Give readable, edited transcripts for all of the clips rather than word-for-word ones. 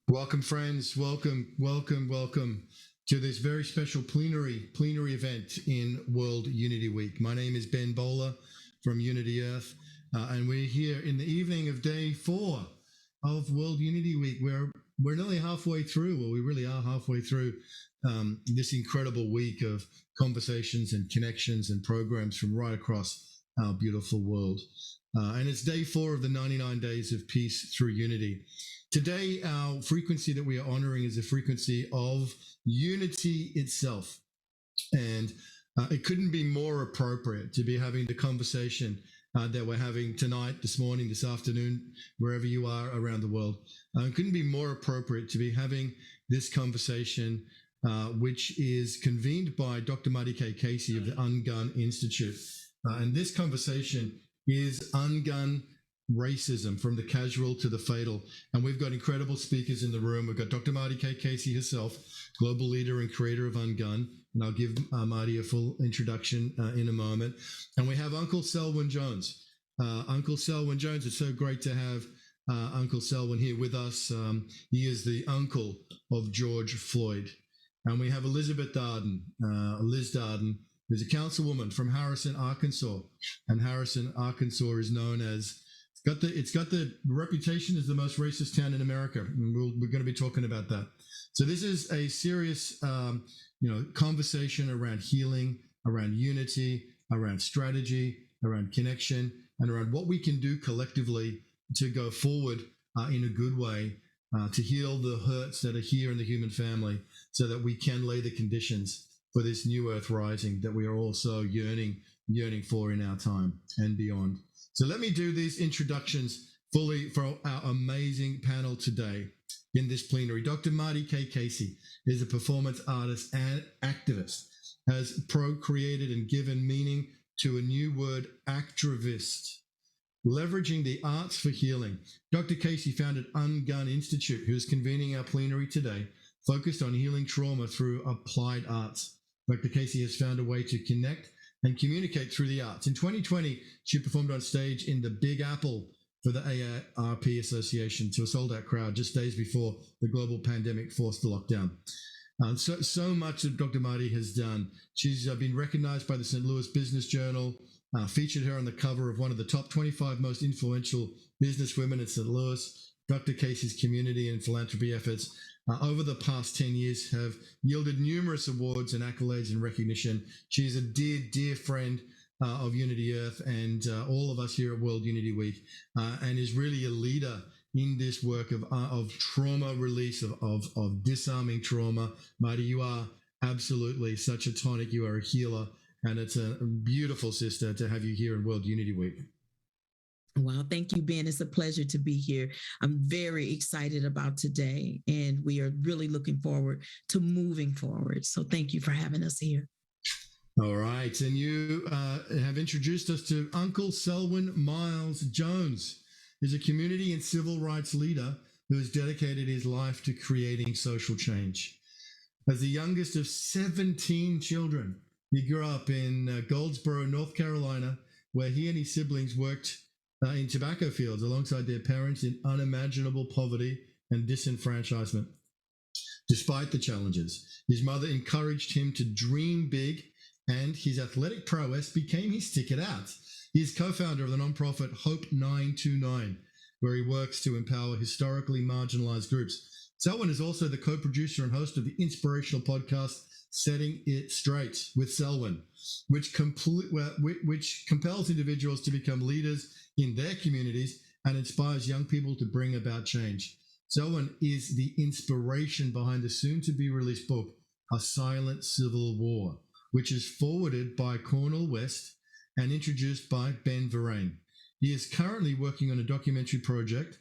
Welcome, friends. Welcome to this very special plenary event in World Unity Week. My name is Ben Bowler from Unity Earth, and we're here in the evening of day 4 of World Unity Week. We're nearly halfway through. Well, we really are halfway through this incredible week of conversations and connections and programs from right across our beautiful world. And it's day 4 of the 99 days of peace through unity. Today, our frequency that we are honoring is the frequency of unity itself. And it couldn't be more appropriate to be having the conversation that we're having tonight, this morning, this afternoon, wherever you are around the world. It couldn't be more appropriate to be having this conversation, which is convened by Dr. Marty K. Casey of the UnGUN Institute. And this conversation is UnGUN racism, from the casual to the fatal. And we've got incredible speakers in the room. We've got Dr. Marty K. Casey herself, global leader and creator of UnGUN. And I'll give Marty a full introduction in a moment. And we have Uncle Selwyn Jones. Uncle Selwyn Jones, it's so great to have Uncle Selwyn here with us. He is the uncle of George Floyd. And we have Elizabeth Darden, Liz Darden, who's a councilwoman from Harrison, Arkansas. And Harrison, Arkansas is known as it's got the reputation as the most racist town in America, and we're going to be talking about that. So this is a serious, conversation around healing, around unity, around strategy, around connection, and around what we can do collectively to go forward in a good way, to heal the hurts that are here in the human family, so that we can lay the conditions for this new earth rising that we are all so yearning for in our time and beyond. So let me do these introductions fully for our amazing panel today in this plenary. Dr. Marty K. Casey is a performance artist and activist, has procreated and given meaning to a new word, actrivist, leveraging the arts for healing. Dr. Casey founded UnGUN Institute, who is convening our plenary today, focused on healing trauma through applied arts. Dr. Casey has found a way to connect and communicate through the arts. In 2020, she performed on stage in the Big Apple for the AARP Association to a sold-out crowd just days before the global pandemic forced the lockdown. So much that Dr. Marty has done. She's been recognized by the St. Louis Business Journal, featured her on the cover of one of the top 25 most influential businesswomen in St. Louis. Dr. Casey's community and philanthropy efforts over the past 10 years have yielded numerous awards and accolades and recognition. She's a dear, dear friend of Unity Earth and all of us here at World Unity Week, and is really a leader in this work of trauma release, of disarming trauma. Marty, you are absolutely such a tonic. You are a healer, and it's a beautiful, sister, to have you here in World Unity Week. Wow, thank you, Ben. It's a pleasure to be here. I'm very excited about today, and we are really looking forward to moving forward. So thank you for having us here. All right. And you have introduced us to Uncle Selwyn Miles Jones. He's a community and civil rights leader who has dedicated his life to creating social change. As the youngest of 17 children, he grew up in Goldsboro, North Carolina, where he and his siblings worked in tobacco fields alongside their parents in unimaginable poverty and disenfranchisement. Despite the challenges, his mother encouraged him to dream big, and his athletic prowess became his ticket out. He is co-founder of the nonprofit Hope 929, where he works to empower historically marginalized groups. Selwyn is also the co-producer and host of the inspirational podcast Setting It Straight with Selwyn, which compels individuals to become leaders in their communities and inspires young people to bring about change. Selwyn is the inspiration behind the soon-to-be-released book, A Silent Civil War, which is forwarded by Cornel West and introduced by Ben Verrain. He is currently working on a documentary project.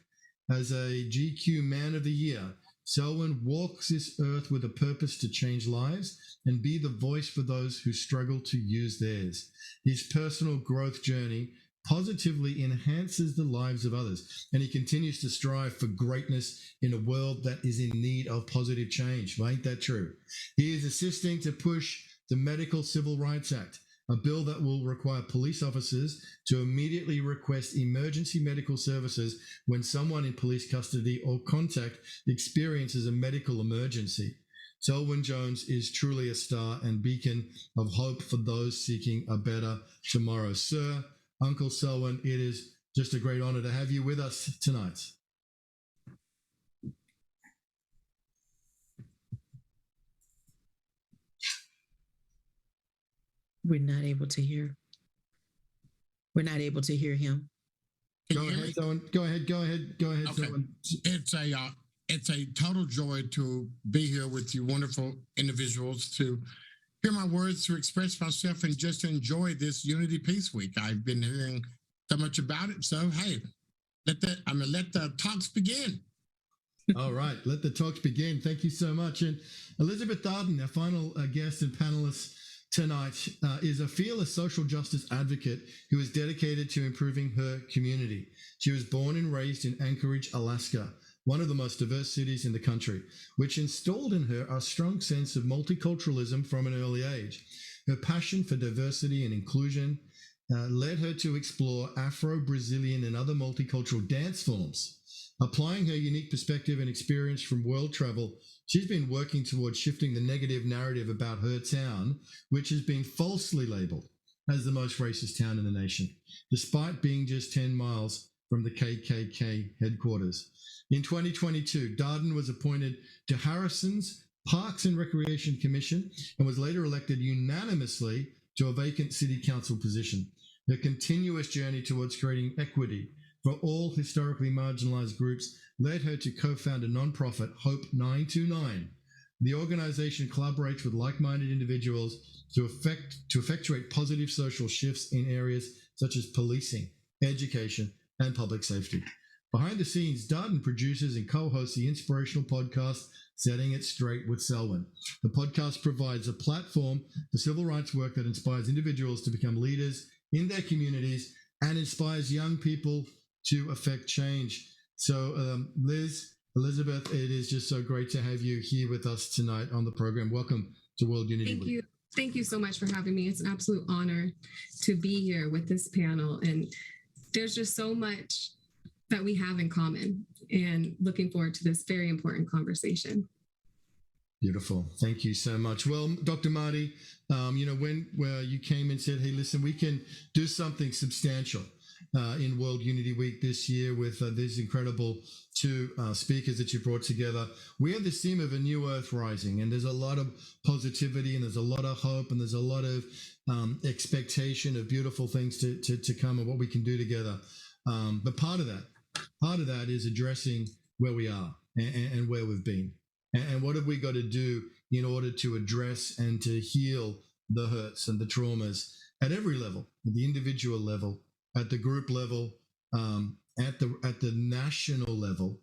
As a GQ Man of the Year, Selwyn walks this earth with a purpose to change lives and be the voice for those who struggle to use theirs. His personal growth journey positively enhances the lives of others, and he continues to strive for greatness in a world that is in need of positive change. Ain't that true? He is assisting to push the Medical Civil Rights Act, a bill that will require police officers to immediately request emergency medical services when someone in police custody or contact experiences a medical emergency. Selwyn Jones is truly a star and beacon of hope for those seeking a better tomorrow. Sir, Uncle Selwyn, it is just a great honor to have you with us tonight. We're not able to hear. We're not able to hear him. Go ahead, Selwyn. Go ahead. Okay. Selwyn. It's a total joy to be here with you wonderful individuals, to hear my words, to express myself, and just enjoy this Unity Peace Week. I've been hearing so much about it. So, hey, let the talks begin. All right, let the talks begin. Thank you so much. And Elizabeth Darden, our final guest and panelist tonight, is a fearless social justice advocate who is dedicated to improving her community. She was born and raised in Anchorage, Alaska, one of the most diverse cities in the country, which installed in her a strong sense of multiculturalism from an early age. Her passion for diversity and inclusion led her to explore Afro-Brazilian and other multicultural dance forms. Applying her unique perspective and experience from world travel, she's been working towards shifting the negative narrative about her town, which has been falsely labeled as the most racist town in the nation, despite being just 10 miles from the KKK headquarters. In 2022, Darden was appointed to Harrison's Parks and Recreation Commission and was later elected unanimously to a vacant city council position. Her continuous journey towards creating equity for all historically marginalized groups led her to co-found a nonprofit, Hope 929. The organization collaborates with like-minded individuals to effectuate positive social shifts in areas such as policing, education, and public safety. Behind the scenes, Darden produces and co-hosts the inspirational podcast, Setting It Straight with Selwyn. The podcast provides a platform for civil rights work that inspires individuals to become leaders in their communities and inspires young people to affect change. So, Elizabeth, it is just so great to have you here with us tonight on the program. Welcome to World Unity Week. Thank you so much for having me. It's an absolute honor to be here with this panel. And there's just so much that we have in common, and looking forward to this very important conversation. Beautiful. Thank you so much. Well, Dr. Marty, when you came and said, hey, listen, we can do something substantial in World Unity Week this year with these incredible two speakers that you brought together. We have this theme of a new earth rising, and there's a lot of positivity and there's a lot of hope and there's a lot of expectation of beautiful things to come and what we can do together. But part of that is addressing where we are and where we've been. And what have we got to do in order to address and to heal the hurts and the traumas at every level, at the individual level, at the group level, at the national level,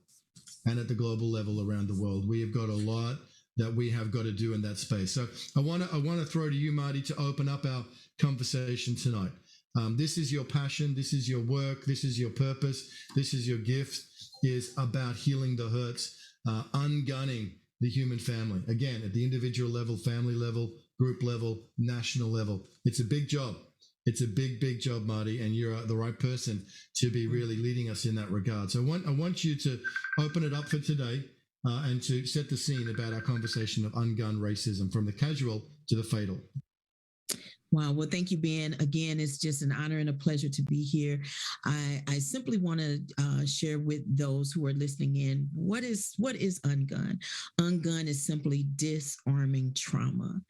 and at the global level around the world. We have got a lot that we have got to do in that space. So I want to throw to you, Marty, to open up our conversation tonight. This is your passion. This is your work. This is your purpose. This is your gift, is about healing the hurts, ungunning the human family. Again, at the individual level, family level, group level, national level. It's a big job. It's a big, big job, Marty, and you're the right person to be really leading us in that regard. So I want you to open it up for today and to set the scene about our conversation of ungun racism, from the casual to the fatal. Wow. Well, thank you, Ben. Again, it's just an honor and a pleasure to be here. I simply want to share with those who are listening in, what is UnGUN? UnGUN is simply disarming trauma.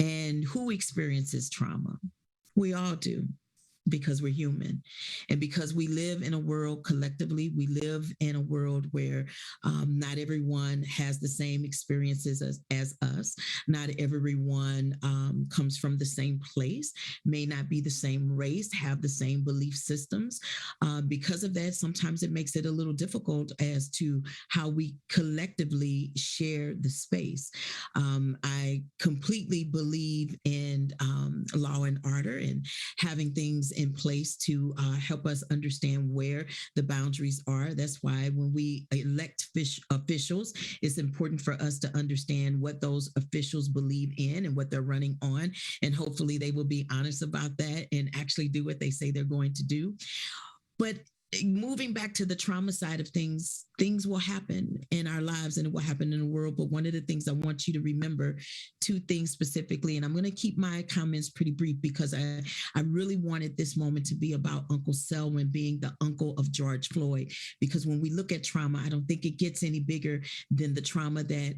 And who experiences trauma? We all do, because we're human. And because we live in a world collectively, we live in a world where not everyone has the same experiences as us. Not everyone comes from the same place, may not be the same race, have the same belief systems. Because of that, sometimes it makes it a little difficult as to how we collectively share the space. I completely believe in law and order and having things in place to help us understand where the boundaries are. That's why when we elect officials, it's important for us to understand what those officials believe in and what they're running on. And hopefully they will be honest about that and actually do what they say they're going to do. But moving back to the trauma side of things, things will happen in our lives and it will happen in the world. But one of the things I want you to remember, two things specifically, and I'm going to keep my comments pretty brief because I really wanted this moment to be about Uncle Selwyn being the uncle of George Floyd. Because when we look at trauma, I don't think it gets any bigger than the trauma that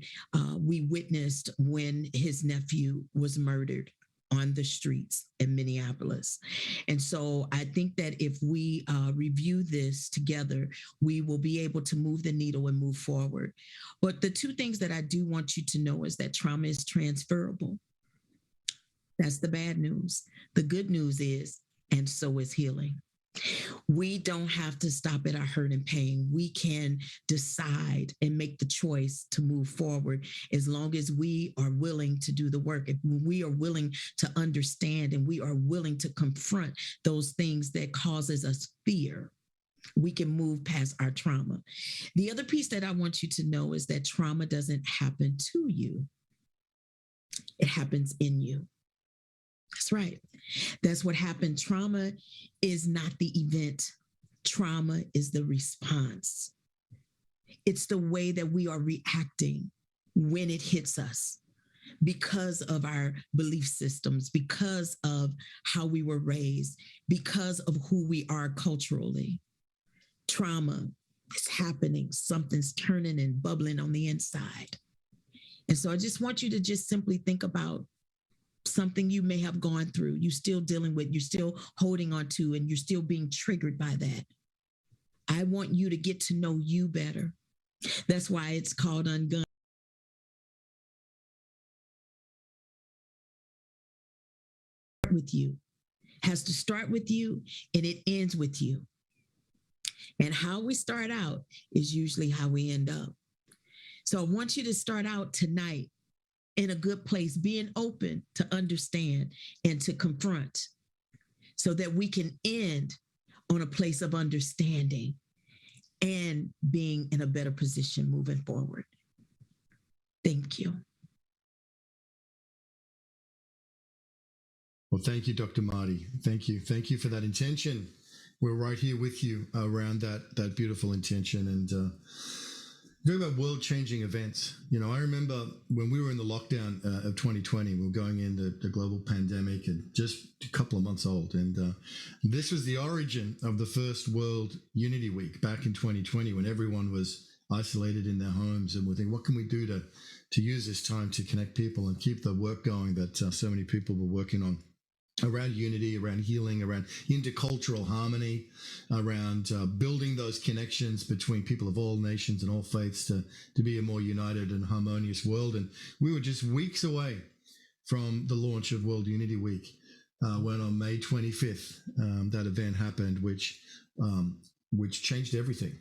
we witnessed when his nephew was murdered on the streets in Minneapolis. And so I think that if we review this together, we will be able to move the needle and move forward. But the two things that I do want you to know is that trauma is transferable. That's the bad news. The good news is, and so is healing. We don't have to stop at our hurt and pain. We can decide and make the choice to move forward as long as we are willing to do the work. If we are willing to understand and we are willing to confront those things that causes us fear, we can move past our trauma. The other piece that I want you to know is that trauma doesn't happen to you. It happens in you. That's right. That's what happened. Trauma is not the event. Trauma is the response. It's the way that we are reacting when it hits us because of our belief systems, because of how we were raised, because of who we are culturally. Trauma is happening. Something's turning and bubbling on the inside. And so I just want you to just simply think about something you may have gone through, you're still dealing with, you're still holding on to, and you're still being triggered by that. I want you to get to know you better. That's why it's called UnGUN. With you, has to start with you, and it ends with you. And how we start out is usually how we end up. So I want you to start out tonight in a good place, being open to understand and to confront so that we can end on a place of understanding and being in a better position moving forward. Thank you. Well, thank you, Dr. Marty. Thank you. Thank you for that intention. We're right here with you around that beautiful intention. And talking about world-changing events, I remember when we were in the lockdown of 2020, we were going into the global pandemic and just a couple of months old. And this was the origin of the first World Unity Week back in 2020 when everyone was isolated in their homes. And we're thinking, what can we do to use this time to connect people and keep the work going that so many people were working on? Around unity, around healing, around intercultural harmony, around building those connections between people of all nations and all faiths to be a more united and harmonious world. And we were just weeks away from the launch of World Unity Week when on May 25th, that event happened, which changed everything.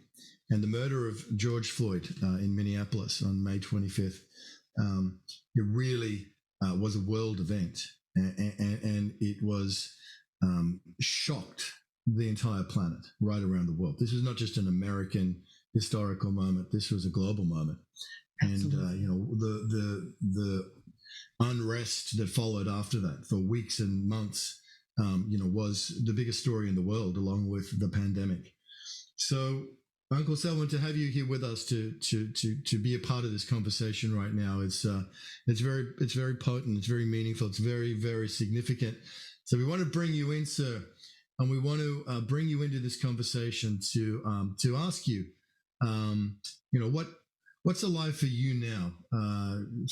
And the murder of George Floyd in Minneapolis on May 25th, it really was a world event. And it was shocked the entire planet right around the world. This was not just an American historical moment. This was a global moment. Absolutely. And, the unrest that followed after that for weeks and months, was the biggest story in the world along with the pandemic. So Uncle Selwyn, to have you here with us to be a part of this conversation right now, it's very potent, it's very meaningful, it's very, very significant. So we want to bring you in, sir, and we want to bring you into this conversation to ask you, what's alive for you now,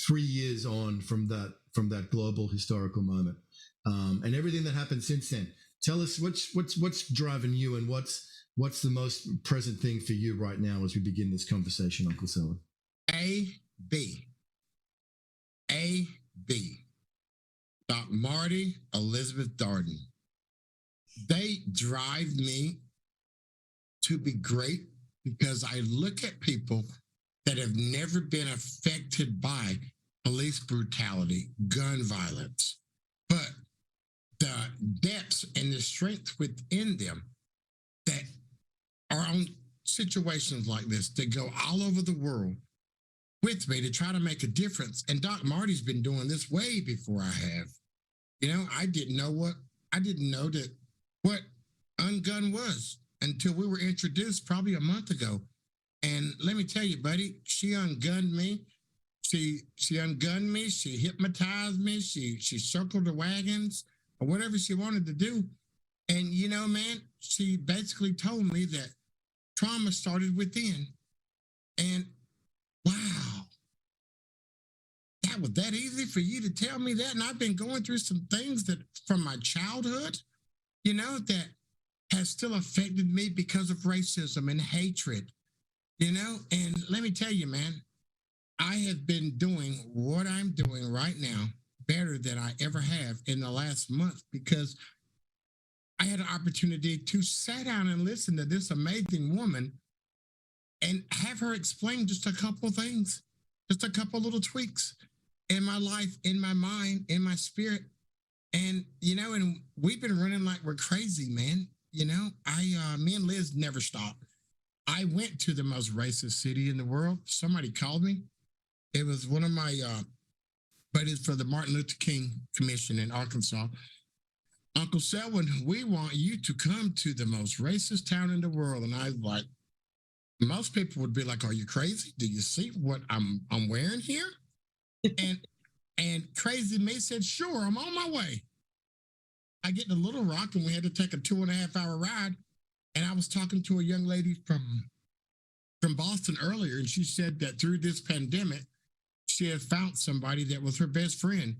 3 years on from that global historical moment, and everything that happened since then. Tell us what's driving you and what's the most present thing for you right now as we begin this conversation, Uncle Selwyn? A.B. Dr. Marty, Elizabeth Darden. They drive me to be great because I look at people that have never been affected by police brutality, gun violence, but the depths and the strength within them that are on situations like this, that go all over the world with me to try to make a difference. And Doc Marty's been doing this way before I have. I didn't know that what UnGUN was until we were introduced probably a month ago. And let me tell you, buddy, she ungunned me. She ungunned me. She hypnotized me. She circled the wagons or whatever she wanted to do. And man, she basically told me that trauma started within. And wow, that was that easy for you to tell me that? And I've been going through some things that from my childhood, that has still affected me because of racism and hatred, and let me tell you, man, I have been doing what I'm doing right now better than I ever have in the last month, because I had an opportunity to sit down and listen to this amazing woman and have her explain just a couple things, just a couple little tweaks in my life, in my mind, in my spirit. And, and we've been running like we're crazy, man. Me and Liz never stopped. I went to the most racist city in the world. Somebody called me. It was one of my buddies for the Martin Luther King Commission in Arkansas. Uncle Selwyn, we want you to come to the most racist town in the world. And I was like, most people would be like, are you crazy? Do you see what I'm wearing here? And crazy me said, sure, I'm on my way. I get to Little Rock and we had to take a 2.5 hour ride. And I was talking to a young lady from Boston earlier, and she said that through this pandemic, she had found somebody that was her best friend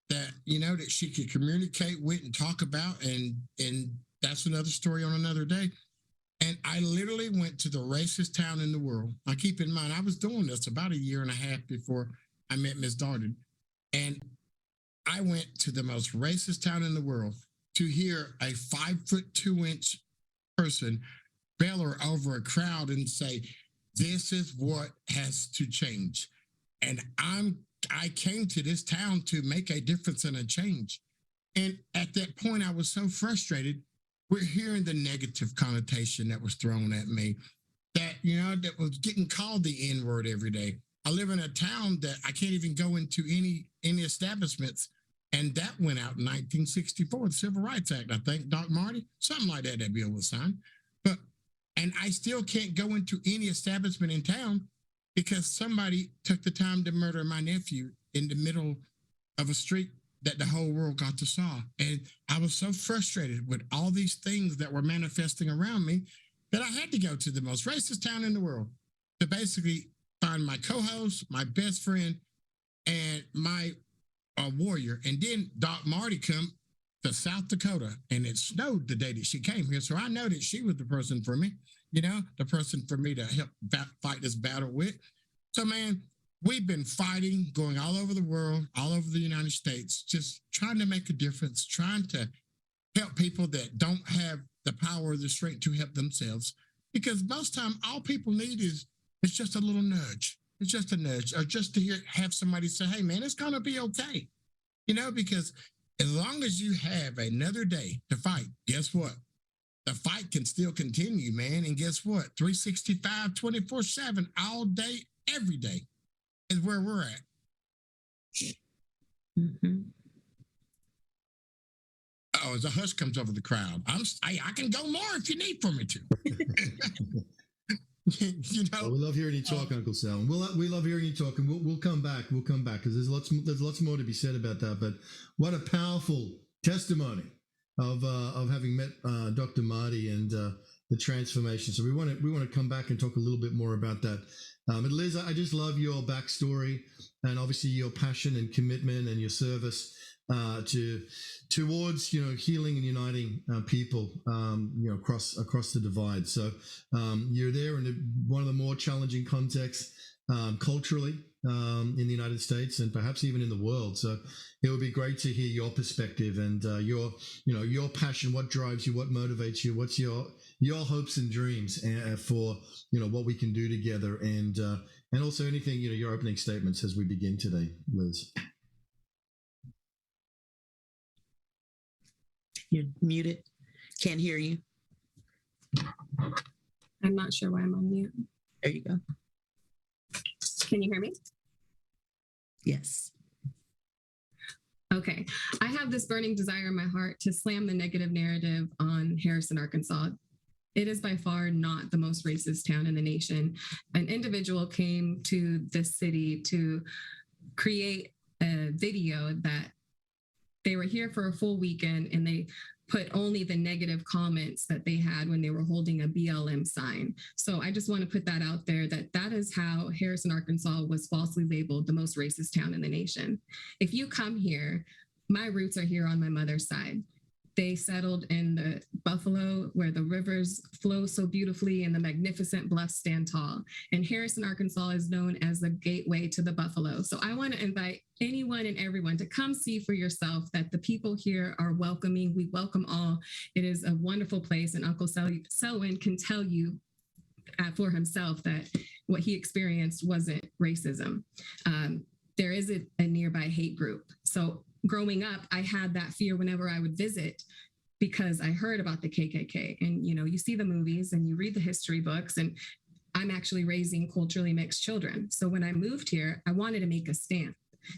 that, that she could communicate with and talk about. And that's another story on another day. And I literally went to the racist town in the world. Now, keep in mind, I was doing this about 1.5 years before I met Miss Darden. And I went to the most racist town in the world to hear a 5'2" person bellow over a crowd and say, this is what has to change. And I came to this town to make a difference and a change. And at that point, I was so frustrated. We're hearing the negative connotation that was thrown at me, that, that was getting called the N-word every day. I live in a town that I can't even go into any establishments. And that went out in 1964, the Civil Rights Act, I think, Doc Marty, something like that bill was signed. And I still can't go into any establishment in town because somebody took the time to murder my nephew in the middle of a street that the whole world got to saw. And I was so frustrated with all these things that were manifesting around me that I had to go to the most racist town in the world to basically find my co-host, my best friend, and my warrior. And then Doc Marty come to South Dakota, and it snowed the day that she came here. So I know that she was the person for me, the person for me to help fight this battle with. So, man, we've been fighting, going all over the world, all over the United States, just trying to make a difference, trying to help people that don't have the power or the strength to help themselves. Because most time, all people need is just a little nudge. It's just a nudge, or just to have somebody say, hey, man, it's going to be okay. Because as long as you have another day to fight, guess what? The fight can still continue, man. And guess what? 365, 24/7, all day, every day is where we're at. Mm-hmm. Oh, as a hush comes over the crowd, I can go more if you need for me to. Well, we love hearing you talk, Uncle Sal. We love hearing you talk, and we'll come back. We'll come back because there's lots more to be said about that. But what a powerful testimony of having met Dr. Marty and the transformation. So we want to come back and talk a little bit more about that. And Liz, I just love your backstory and obviously your passion and commitment and your service towards healing and uniting people across the divide. So you're there in one of the more challenging contexts culturally in the United States and perhaps even in the world. So it would be great to hear your perspective and your passion, what drives you, what motivates you, what's your hopes and dreams for what we can do together, and also anything your opening statements as we begin today, Liz. You're muted. Can't hear you. I'm not sure why I'm on mute. There you go. Can you hear me? Yes. Okay. I have this burning desire in my heart to slam the negative narrative on Harrison, Arkansas. It is by far not the most racist town in the nation. An individual came to this city to create a video that they were here for a full weekend, and they put only the negative comments that they had when they were holding a BLM sign. So I just want to put that out there, that that is how Harrison, Arkansas was falsely labeled the most racist town in the nation. If you come here, my roots are here on my mother's side. They settled in the Buffalo, where the rivers flow so beautifully and the magnificent bluffs stand tall. And Harrison, Arkansas is known as the gateway to the Buffalo. So I want to invite anyone and everyone to come see for yourself that the people here are welcoming. We welcome all. It is a wonderful place. And Uncle Selwyn can tell you for himself that what he experienced wasn't racism. There is a nearby hate group. So growing up, I had that fear whenever I would visit, because I heard about the KKK. And, you see the movies and you read the history books, and I'm actually raising culturally mixed children. So when I moved here, I wanted to make a stand.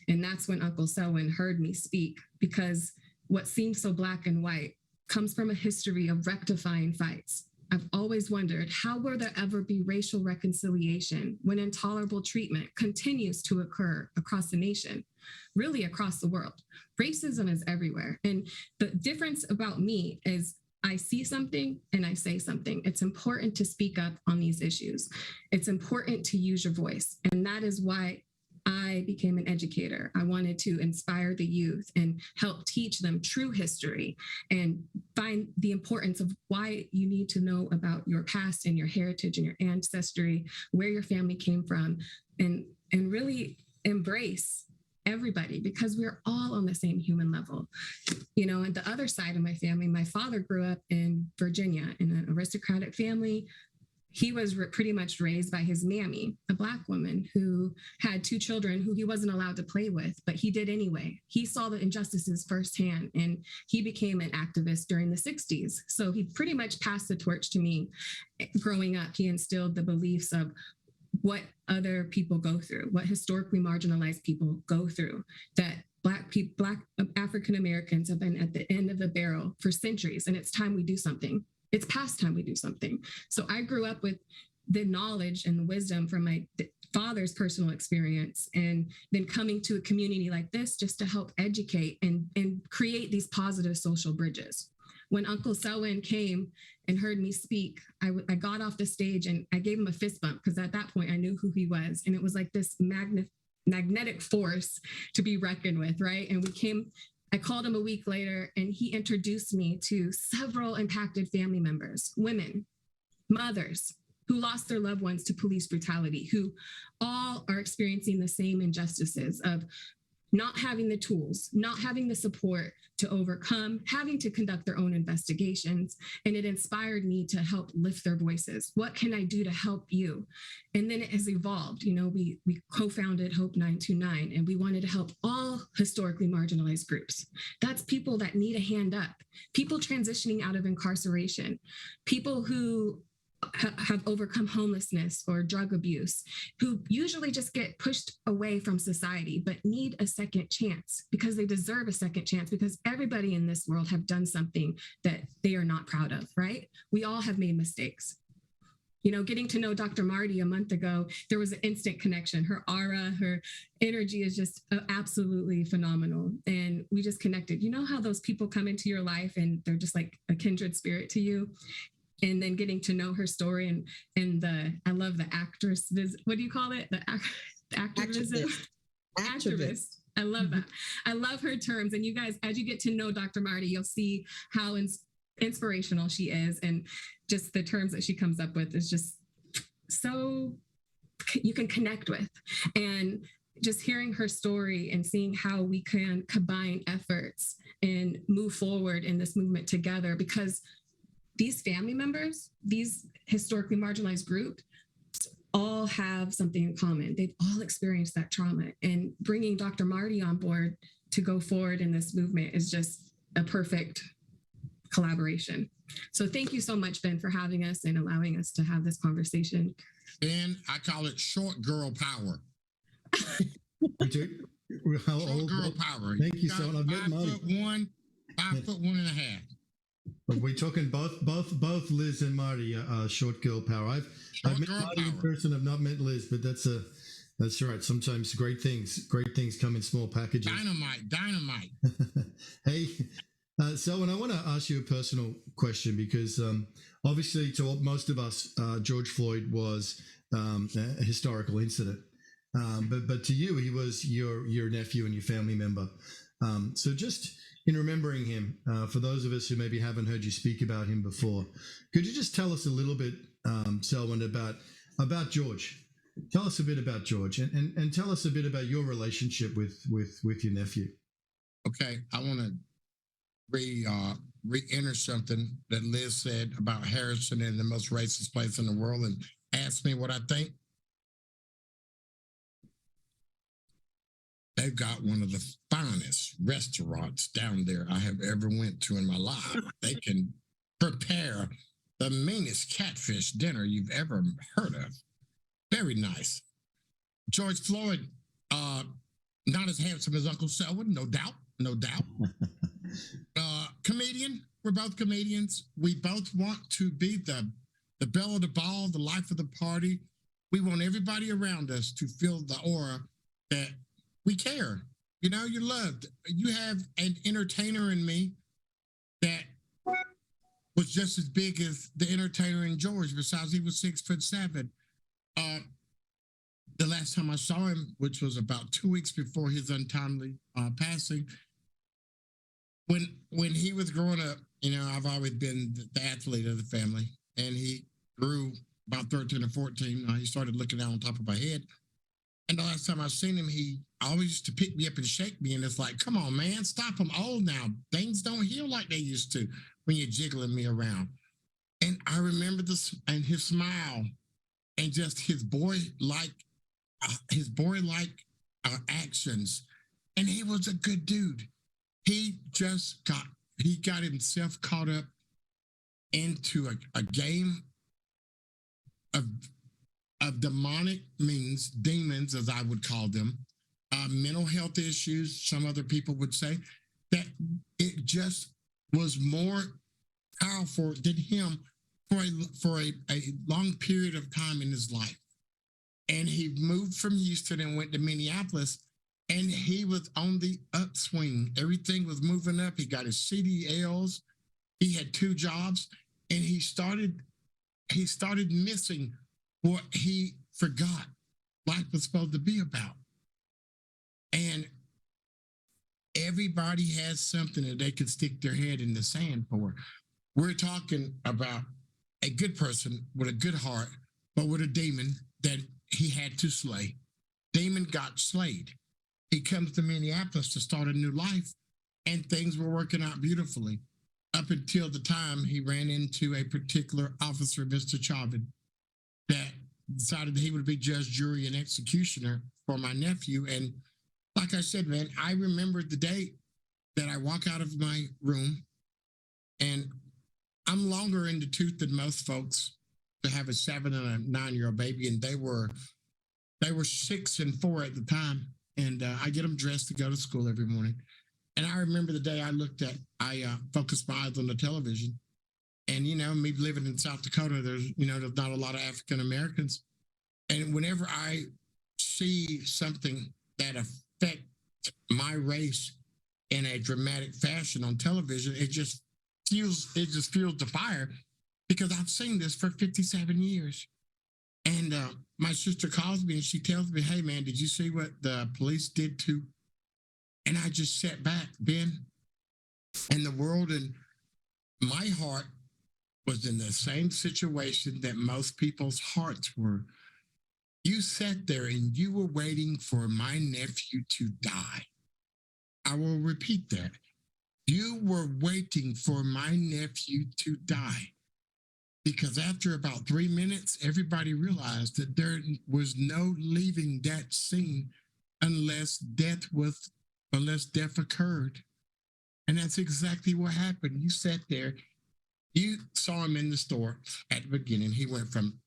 And that's when Uncle Selwyn heard me speak, because what seems so black and white comes from a history of rectifying fights. I've always wondered, how will there ever be racial reconciliation when intolerable treatment continues to occur across the nation, really across the world? Racism is everywhere. And the difference about me is I see something and I say something. It's important to speak up on these issues. It's important to use your voice. And that is why I became an educator. I wanted to inspire the youth and help teach them true history and find the importance of why you need to know about your past and your heritage and your ancestry, where your family came from, and really embrace everybody, because we're all on the same human level. And the other side of my family, my father grew up in Virginia in an aristocratic family. He was pretty much raised by his mammy, a Black woman who had 2 children who he wasn't allowed to play with, but he did anyway. He saw the injustices firsthand, and he became an activist during the 60s. So he pretty much passed the torch to me. Growing up, he instilled the beliefs of what other people go through, what historically marginalized people go through, that Black African Americans have been at the end of the barrel for centuries, and it's time we do something. It's past time we do something. So I grew up with the knowledge and the wisdom from my father's personal experience, and then coming to a community like this just to help educate and create these positive social bridges. When Uncle Selwyn came and heard me speak, I got off the stage and I gave him a fist bump, because at that point I knew who he was. And it was like this magnetic force to be reckoned with, right? And I called him a week later, and he introduced me to several impacted family members, women, mothers who lost their loved ones to police brutality, who all are experiencing the same injustices of not having the tools, not having the support to overcome, having to conduct their own investigations. And it inspired me to help lift their voices. What can I do to help you? And then it has evolved. We co-founded Hope 929, and we wanted to help all historically marginalized groups. That's people that need a hand up, people transitioning out of incarceration, people who have overcome homelessness or drug abuse, who usually just get pushed away from society, but need a second chance, because they deserve a second chance, because everybody in this world have done something that they are not proud of, right? We all have made mistakes. Getting to know Dr. Marty a month ago, there was an instant connection. Her aura, her energy is just absolutely phenomenal. And we just connected. You know how those people come into your life and they're just like a kindred spirit to you? And then getting to know her story and I love the actress. What do you call it? The activism? Actrivist. I love that. I love her terms. And you guys, as you get to know Dr. Marty, you'll see how inspirational she is. And just the terms that she comes up with is just so you can connect with. And just hearing her story and seeing how we can combine efforts and move forward in this movement together, because these family members, these historically marginalized groups, all have something in common. They've all experienced that trauma. And bringing Dr. Marty on board to go forward in this movement is just a perfect collaboration. So thank you so much, Ben, for having us and allowing us to have this conversation. And I call it short girl power. How Short old? girl power. Thank you, got son. I've met Marty. 5'1", 5'1.5". We're talking both Liz and Marty are short girl power. I've met Marty in person. I've not met Liz, but that's right. Sometimes great things come in small packages. Dynamite. Hey, Selwyn, I want to ask you a personal question because obviously to most of us, George Floyd was a historical incident. But to you, he was your nephew and your family member. So just in remembering him, for those of us who maybe haven't heard you speak about him before, could you just tell us a little bit, Selwyn, about George? Tell us a bit about George and tell us a bit about your relationship with your nephew. Okay, I want to re-enter something that Liz said about Harrison and the most racist place in the world and ask me what I think. They've got one of the finest restaurants down there I have ever went to in my life. They can prepare the meanest catfish dinner you've ever heard of. Very nice. George Floyd, not as handsome as Uncle Selwyn, no doubt. Comedian, we're both comedians. We both want to be the belle of the ball, the life of the party. We want everybody around us to feel the aura that we care. You know, you're loved. You have an entertainer in me that was just as big as the entertainer in George, besides he was 6'7". The last time I saw him, which was about 2 weeks before his untimely passing, when he was growing up, you know, I've always been the athlete of the family, and he grew about 13 or 14. He started looking down on top of my head. And the last time I seen him, he always used to pick me up and shake me. And it's like, come on, man, stop. I'm old now. Things don't heal like they used to when you're jiggling me around. And I remember this and his smile and just his boy-like actions. And he was a good dude. He got himself caught up into a game of demonic demons, as I would call them, mental health issues, some other people would say, that it just was more powerful than him for a long period of time in his life. And he moved from Houston and went to Minneapolis, and he was on the upswing. Everything was moving up. He got his CDLs. He had 2 jobs, and he started missing what he forgot life was supposed to be about. And everybody has something that they could stick their head in the sand for. We're talking about a good person with a good heart, but with a demon that he had to slay. Demon got slayed. He comes to Minneapolis to start a new life, and things were working out beautifully up until the time he ran into a particular officer, Mr. Chauvin, that decided that he would be judge, jury, and executioner for my nephew. And like I said, man, I remember the day that I walk out of my room, and I'm longer in the tooth than most folks to have a 7 and a 9-year-old baby, and they were 6 and 4 at the time. And I get them dressed to go to school every morning. And I remember the day I focused my eyes on the television. And, you know, me living in South Dakota, there's not a lot of African Americans. And whenever I see something that affects my race in a dramatic fashion on television, it just fuels the fire, because I've seen this for 57 years. And my sister calls me and she tells me, hey, man, did you see what the police did to? And I just sat back, Ben, and the world and my heart was in the same situation that most people's hearts were. You sat there and you were waiting for my nephew to die. I will repeat that. You were waiting for my nephew to die. Because after about 3 minutes, everybody realized that there was no leaving that scene unless death occurred. And that's exactly what happened. You sat there, you saw him in the store at the beginning. He went from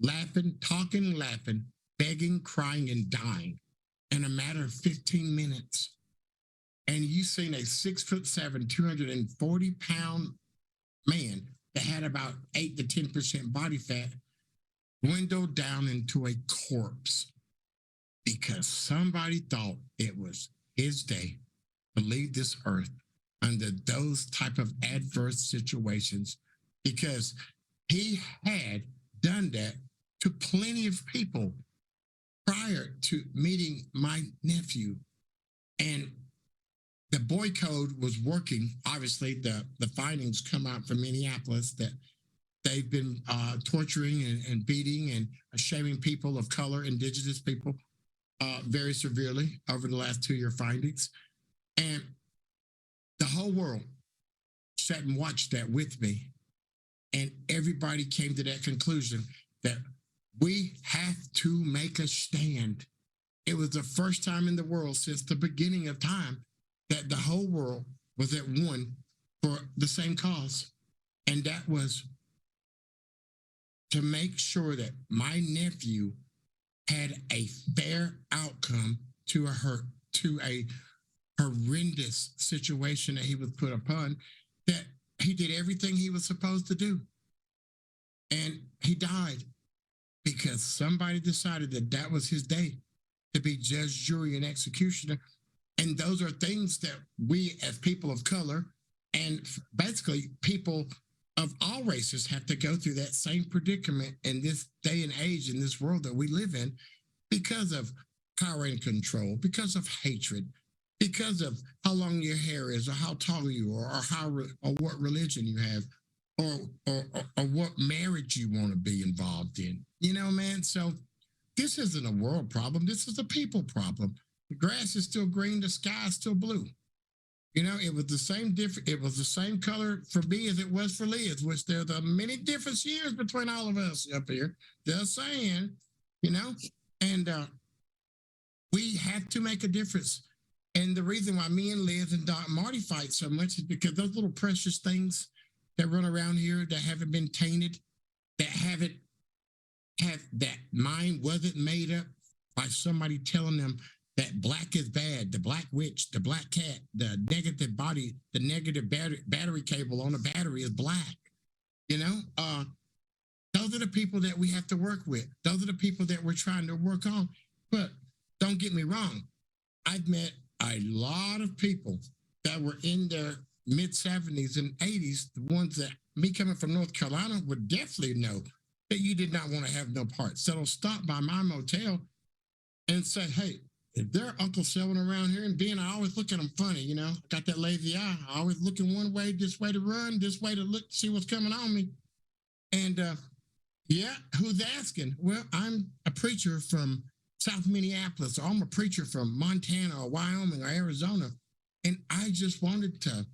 laughing, talking, laughing, begging, crying, and dying in a matter of 15 minutes. And you seen a 6'7", 240-pound man that had about 8 to 10% body fat dwindled down into a corpse because somebody thought it was his day to leave this earth under those type of adverse situations, because he had done that to plenty of people prior to meeting my nephew. And the boy code was working. Obviously, the findings come out from Minneapolis that they've been torturing and beating and shaming people of color, indigenous people, very severely over the last 2-year findings. And the whole world sat and watched that with me. And everybody came to that conclusion that we have to make a stand. It was the first time in the world since the beginning of time that the whole world was at one for the same cause. And that was to make sure that my nephew had a fair outcome to a horrendous situation that he was put upon, that he did everything he was supposed to do. And he died because somebody decided that that was his day to be judge, jury, and executioner. And those are things that we as people of color and basically people of all races have to go through that same predicament in this day and age, in this world that we live in, because of power and control, because of hatred, because of how long your hair is, or how tall you are, or what religion you have, or what marriage you want to be involved in. You know, man. So this isn't a world problem. This is a people problem. The grass is still green. The sky is still blue. You know, it was the same It was the same color for me as it was for Liz, which there's a many different years between all of us up here. Just saying, you know, and we have to make a difference. And the reason why me and Liz and Doc Marty fight so much is because those little precious things that run around here that haven't been tainted, that that mind wasn't made up by somebody telling them that black is bad, the black witch, the black cat, the negative body, the negative battery cable on the battery is black. You know, those are the people that we have to work with. Those are the people that we're trying to work on. But don't get me wrong. I've met a lot of people that were in their mid 70s and 80s, the ones that me coming from North Carolina would definitely know that you did not want to have no part. So they'll stop by my motel and say, hey, if they're Uncle Selwyn around here, and being, I always look at them funny, you know, got that lazy eye. I always looking one way, this way to run, this way to look, see what's coming on me. And yeah, who's asking? Well, I'm a preacher from South Minneapolis, or I'm a preacher from Montana or Wyoming or Arizona. And I just wanted to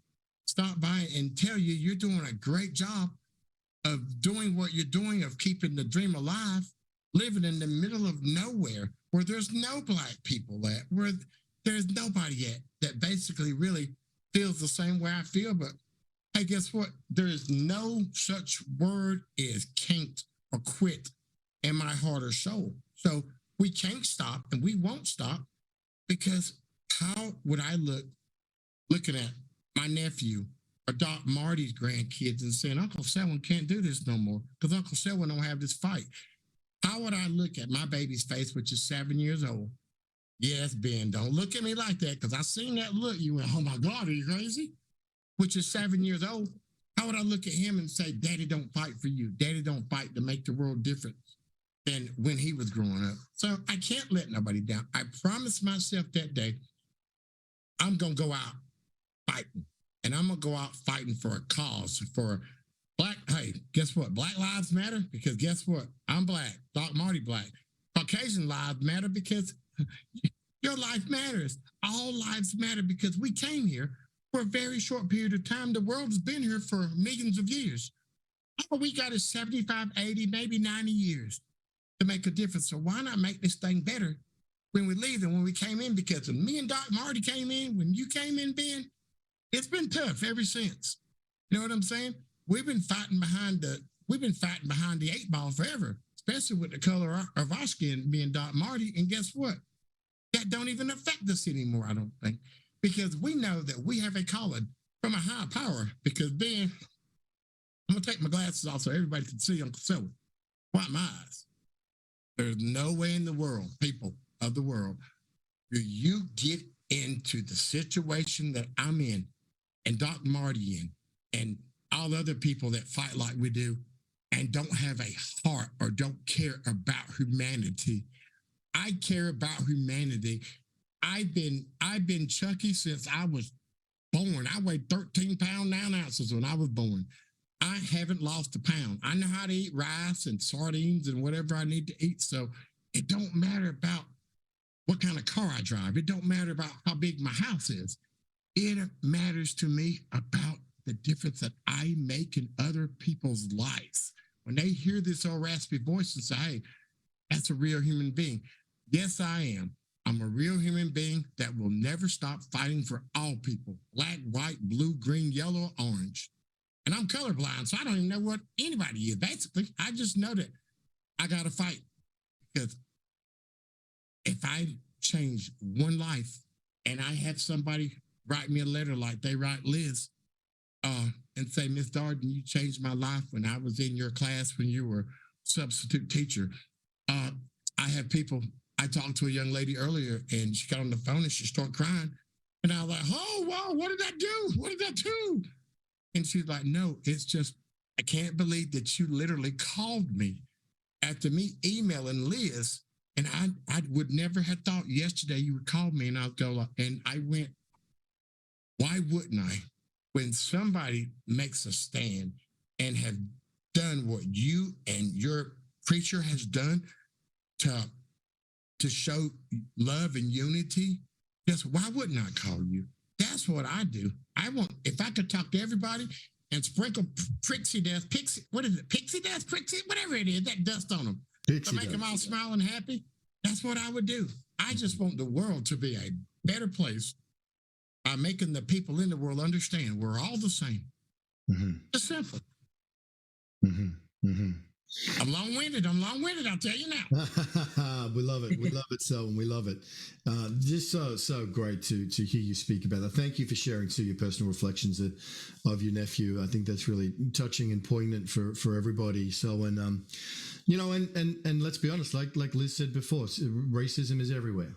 stop by and tell you, you're doing a great job of doing what you're doing, of keeping the dream alive, living in the middle of nowhere where there's no black people at, where there's nobody at that basically really feels the same way I feel. But hey, guess what? There is no such word as can't or quit in my heart or soul. So we can't stop and we won't stop, because how would I look looking at my nephew or Doc Marty's grandkids and saying, Uncle Selwyn can't do this no more because Uncle Selwyn don't have this fight? How would I look at my baby's face, which is 7 years old? Yes, Ben, don't look at me like that, because I seen that look. You went, oh my God, are you crazy? Which is 7 years old. How would I look at him and say, Daddy don't fight for you. Daddy don't fight to make the world different than when he was growing up. So I can't let nobody down. I promised myself that day, I'm going to go out fighting. And I'm going to go out fighting for a cause, for black. Hey, guess what? Black lives matter, because guess what? I'm black. Doc Marty black. Caucasian lives matter because your life matters. All lives matter because we came here for a very short period of time. The world has been here for millions of years. All we got is 75, 80, maybe 90 years to make a difference. So why not make this thing better when we leave than when we came in? Because when me and Doc Marty came in, when you came in, Ben, It's been tough ever since. You know what I'm saying? We've been fighting behind the 8 ball forever, especially with the color of our skin being dark Marty. And guess what? That don't even affect us anymore, I don't think, because we know that we have a calling from a higher power. Because Ben, I'm gonna take my glasses off so everybody can see Uncle Silver. Wipe my eyes. There's no way in the world, people of the world, do you get into the situation that I'm in and Doc Marty in and all other people that fight like we do and don't have a heart or don't care about humanity. I care about humanity. I've been chunky since I was born. I weighed 13 pounds, 9 ounces when I was born. I haven't lost a pound. I know how to eat rice and sardines and whatever I need to eat. So it don't matter about what kind of car I drive. It don't matter about how big my house is. It matters to me about the difference that I make in other people's lives. When they hear this old raspy voice and say, hey, that's a real human being. Yes, I am. I'm a real human being that will never stop fighting for all people, black, white, blue, green, yellow, orange. And I'm colorblind, so I don't even know what anybody is. Basically, I just know that I got to fight. Because if I change one life and I have somebody write me a letter like they write Liz and say, Miss Darden, you changed my life when I was in your class when you were substitute teacher. I have people, I talked to a young lady earlier and she got on the phone and she started crying. And I was like, oh, wow, what did that do? What did that do? And she's like, no, it's just, I can't believe that you literally called me after me emailing Liz. And I would never have thought yesterday you would call me. And I'll go, and I went, why wouldn't I? When somebody makes a stand and have done what you and your preacher has done to show love and unity, just why wouldn't I call you? That's what I do. If I could talk to everybody and sprinkle pixie dust, whatever it is, that dust on them, to make them all smile and happy, that's what I would do. I just want the world to be a better place by making the people in the world understand we're all the same. Mm-hmm. It's simple. Mm-hmm. Mm-hmm. I'm long-winded, I'll tell you now. We love it. We love it so, and we love it. Just so great to hear you speak about that. Thank you for sharing too your personal reflections of your nephew. I think that's really touching and poignant for everybody. So, and and let's be honest, like Liz said before, racism is everywhere.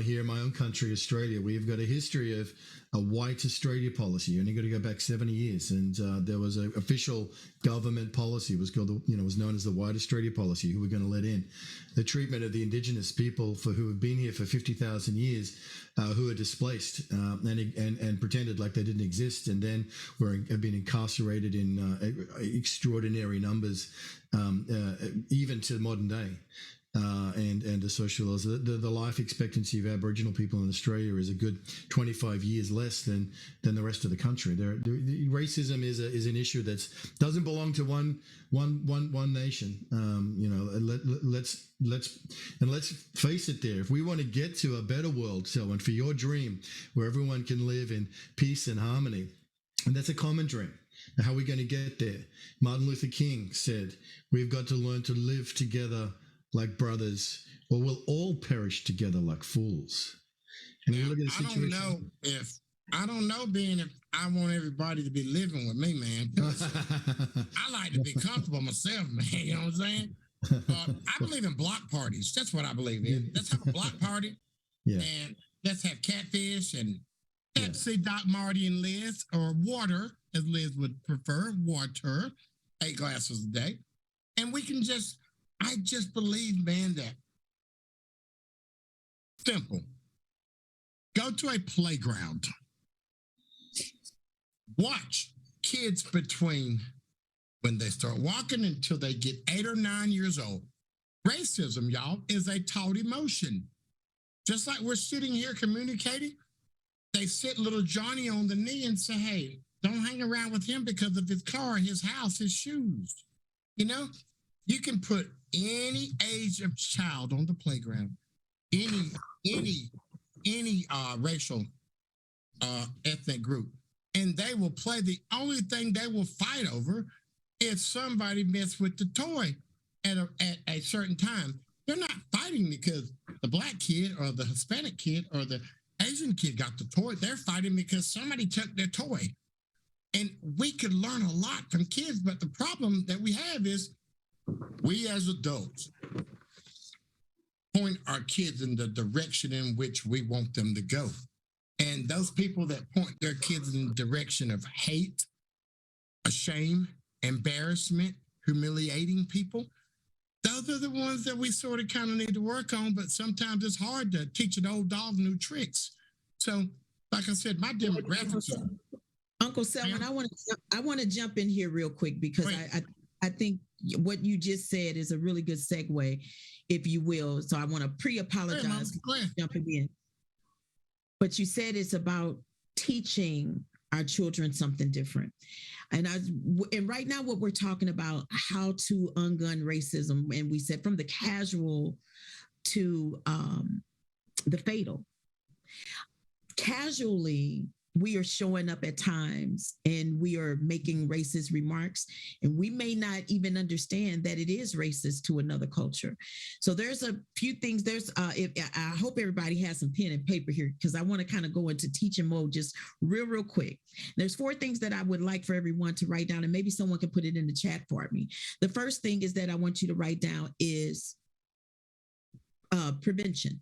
Here in my own country, Australia, we've got a history of a white Australia policy. You only got to go back 70 years, and there was an official government policy. It was called, was known as the White Australia policy. Who we're going to let in, the treatment of the Indigenous people who have been here for 50,000 years, who are displaced and pretended like they didn't exist, and then have been incarcerated in extraordinary numbers, even to modern day. And the social laws. The life expectancy of Aboriginal people in Australia is a good 25 years less than the rest of the country. Racism is an issue that doesn't belong to one nation. Let's face it. There, if we want to get to a better world, and for your dream where everyone can live in peace and harmony, and that's a common dream. How are we going to get there? Martin Luther King said, "We've got to learn to live together like brothers, or we'll all perish together like fools." And now, we look at the situation. I don't know, Ben, if I want everybody to be living with me, man. I like to be comfortable myself, man. You know what I'm saying? I believe in block parties. That's what I believe in. Let's have a block party, and let's have catfish and Pepsi, Doc Marty, and Liz, or water, as Liz would prefer, water, 8 glasses a day, and we can just. I just believe, man, that simple. Go to a playground. Watch kids between when they start walking until they get 8 or 9 years old. Racism, y'all, is a taught emotion. Just like we're sitting here communicating, they sit little Johnny on the knee and say, hey, don't hang around with him because of his car, his house, his shoes. You can put any age of child on the playground, any racial ethnic group. And they will play. The only thing they will fight over is somebody messed with the toy at a certain time. They're not fighting because the Black kid or the Hispanic kid or the Asian kid got the toy. They're fighting because somebody took their toy. And we could learn a lot from kids, but the problem that we have is we as adults point our kids in the direction in which we want them to go. And those people that point their kids in the direction of hate, shame, embarrassment, humiliating people, those are the ones that we sort of kind of need to work on, but sometimes it's hard to teach an old dog new tricks. So, like I said, my demographics are... Uncle Selwyn, I want to jump in here real quick because I think what you just said is a really good segue, if you will. So I want to pre-apologize for jumping in. But you said it's about teaching our children something different. And right now what we're talking about, how to ungun racism. And we said from the casual to the fatal. Casually, we are showing up at times and we are making racist remarks, and we may not even understand that it is racist to another culture. So there's a few things. I hope everybody has some pen and paper here, because I want to kind of go into teaching mode just real quick. There's 4 things that I would like for everyone to write down, and maybe someone can put it in the chat for me. The first thing is that I want you to write down is prevention.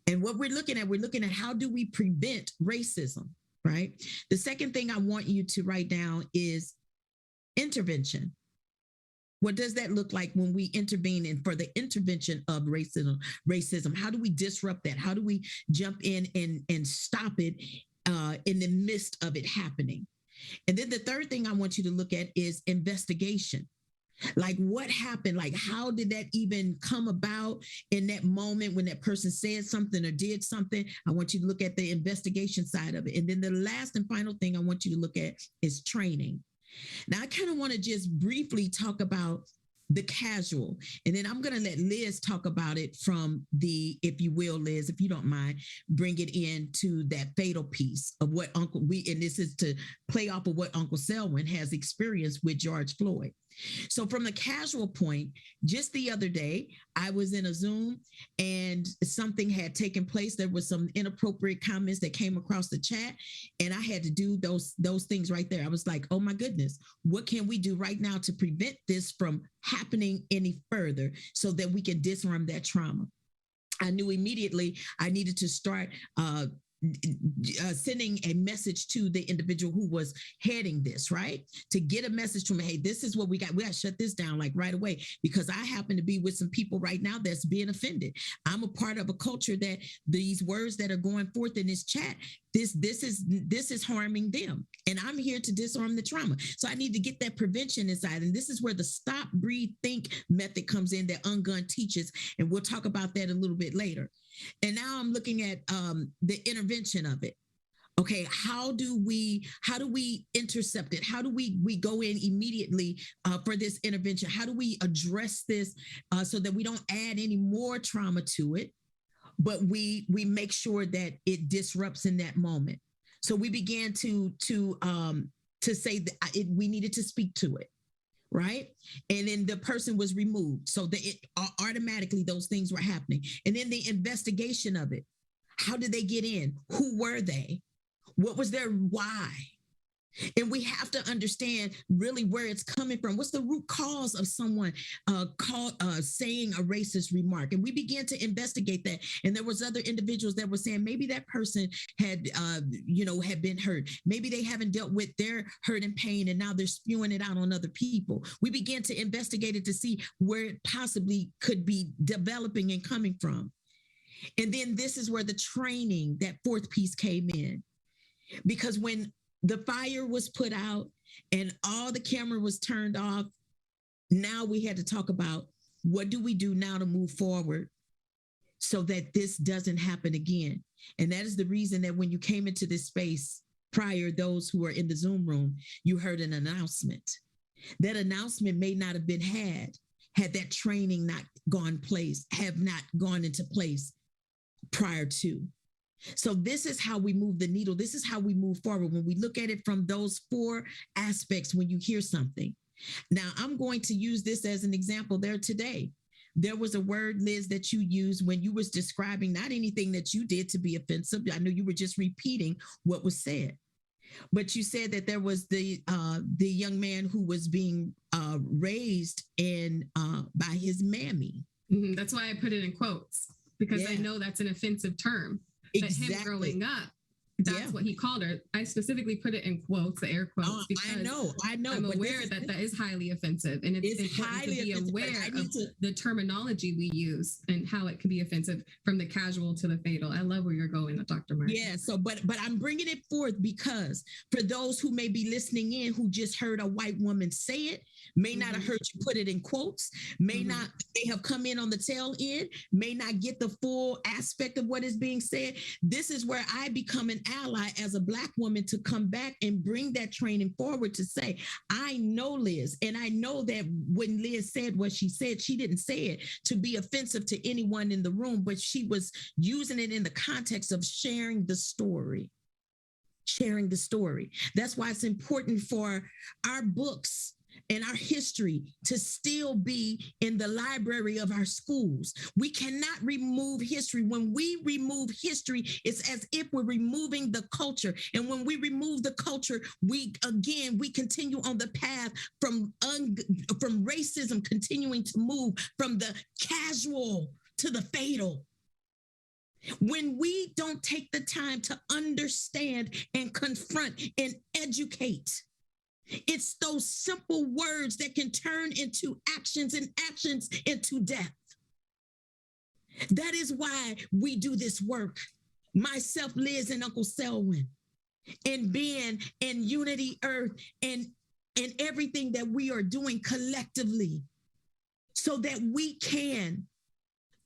And what we're looking at how do we prevent racism, right? The second thing I want you to write down is intervention. What does that look like when we intervene and for the intervention of racism? How do we disrupt that? How do we jump in and stop it in the midst of it happening? And then the third thing I want you to look at is investigation. Like what happened? Like how did that even come about in that moment when that person said something or did something? I want you to look at the investigation side of it. And then the last and final thing I want you to look at is training. Now, I kind of want to just briefly talk about the casual, and then I'm going to let Liz talk about it from the, if you will, Liz, if you don't mind, bring it into that fatal piece of what and this is to play off of what Uncle Selwyn has experienced with George Floyd. So from the casual point, just the other day, I was in a Zoom and something had taken place. There was some inappropriate comments that came across the chat, and I had to do those things right there. I was like, oh my goodness, what can we do right now to prevent this from happening any further so that we can disarm that trauma? I knew immediately I needed to start sending a message to the individual who was heading this, right? To get a message from, hey, this is what we got. We got to shut this down like right away, because I happen to be with some people right now that's being offended. I'm a part of a culture that these words that are going forth in this chat, this is harming them. And I'm here to disarm the trauma. So I need to get that prevention inside. And this is where the stop, breathe, think method comes in that UnGUN teaches. And we'll talk about that a little bit later. And now I'm looking at the intervention of it. Okay, how do we intercept it? How do we go in immediately for this intervention? How do we address this so that we don't add any more trauma to it, but we make sure that it disrupts in that moment? So we began to say that we needed to speak to it. Right. And then the person was removed. So that automatically those things were happening. And then the investigation of it. How did they get in? Who were they? What was their why? And we have to understand really where it's coming from. What's the root cause of someone saying a racist remark? And we began to investigate that. And there was other individuals that were saying maybe that person had been hurt. Maybe they haven't dealt with their hurt and pain, and now they're spewing it out on other people. We began to investigate it to see where it possibly could be developing and coming from. And then this is where the training, that fourth piece, came in. Because when the fire was put out and all the camera was turned off, now we had to talk about what do we do now to move forward so that this doesn't happen again. And that is the reason that when you came into this space prior, those who were in the Zoom room, you heard an announcement. That announcement may not have been had that training not gone into place prior to. So this is how we move the needle. This is how we move forward when we look at it from those four aspects when you hear something. Now, I'm going to use this as an example there today. There was a word, Liz, that you used when you was describing not anything that you did to be offensive. I know you were just repeating what was said. But you said that there was the young man who was being raised by his mammy. Mm-hmm. That's why I put it in quotes, because I know that's an offensive term. Exactly. But him growing up, that's what he called her. I specifically put it in quotes, the air quotes, because I know. I'm aware that is highly offensive, and it's important to be aware of the terminology we use and how it can be offensive from the casual to the fatal. I love where you're going, Dr. Marty. Yeah. So, but I'm bringing it forth because for those who may be listening in who just heard a white woman say it, may not have heard you put it in quotes, may have come in on the tail end, may not get the full aspect of what is being said. This is where I become an ally as a Black woman to come back and bring that training forward to say, I know Liz, and I know that when Liz said what she said, she didn't say it to be offensive to anyone in the room, but she was using it in the context of sharing the story. Sharing the story. That's why it's important for our books and our history to still be in the library of our schools. We cannot remove history. When we remove history, it's as if we're removing the culture. And when we remove the culture, we continue on the path from racism continuing to move from the casual to the fatal. When we don't take the time to understand and confront and educate, it's those simple words that can turn into actions and actions into death. That is why we do this work. Myself, Liz, and Uncle Selwyn, and Ben, and Unity Earth, and everything that we are doing collectively so that we can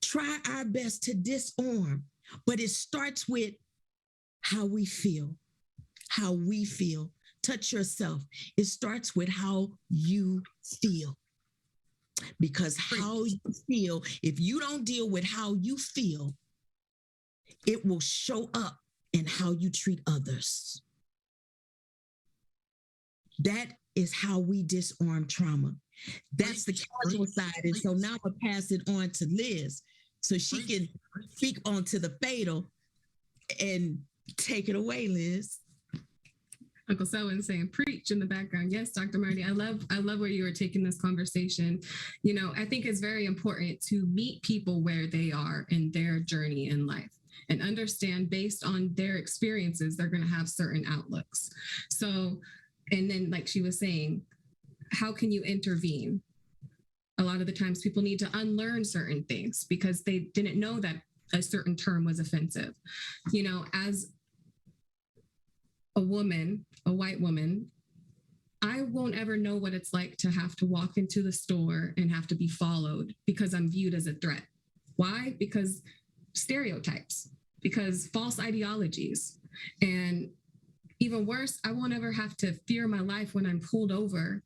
try our best to disarm. But it starts with how we feel, how we feel. Touch yourself. It starts with how you feel. Because how you feel, if you don't deal with how you feel, it will show up in how you treat others. That is how we disarm trauma. That's the casual side. And so now I'll pass it on to Liz so she can speak onto the fatal and take it away, Liz. Uncle Selwyn saying preach in the background. Yes, Dr. Marty, I love where you were taking this conversation. You know, I think it's very important to meet people where they are in their journey in life and understand based on their experiences, they're going to have certain outlooks. So, and then like she was saying, how can you intervene? A lot of the times people need to unlearn certain things because they didn't know that a certain term was offensive. You know, as a woman, a white woman, I won't ever know what it's like to have to walk into the store and have to be followed because I'm viewed as a threat. Why? Because stereotypes, because false ideologies. And even worse, I won't ever have to fear my life when I'm pulled over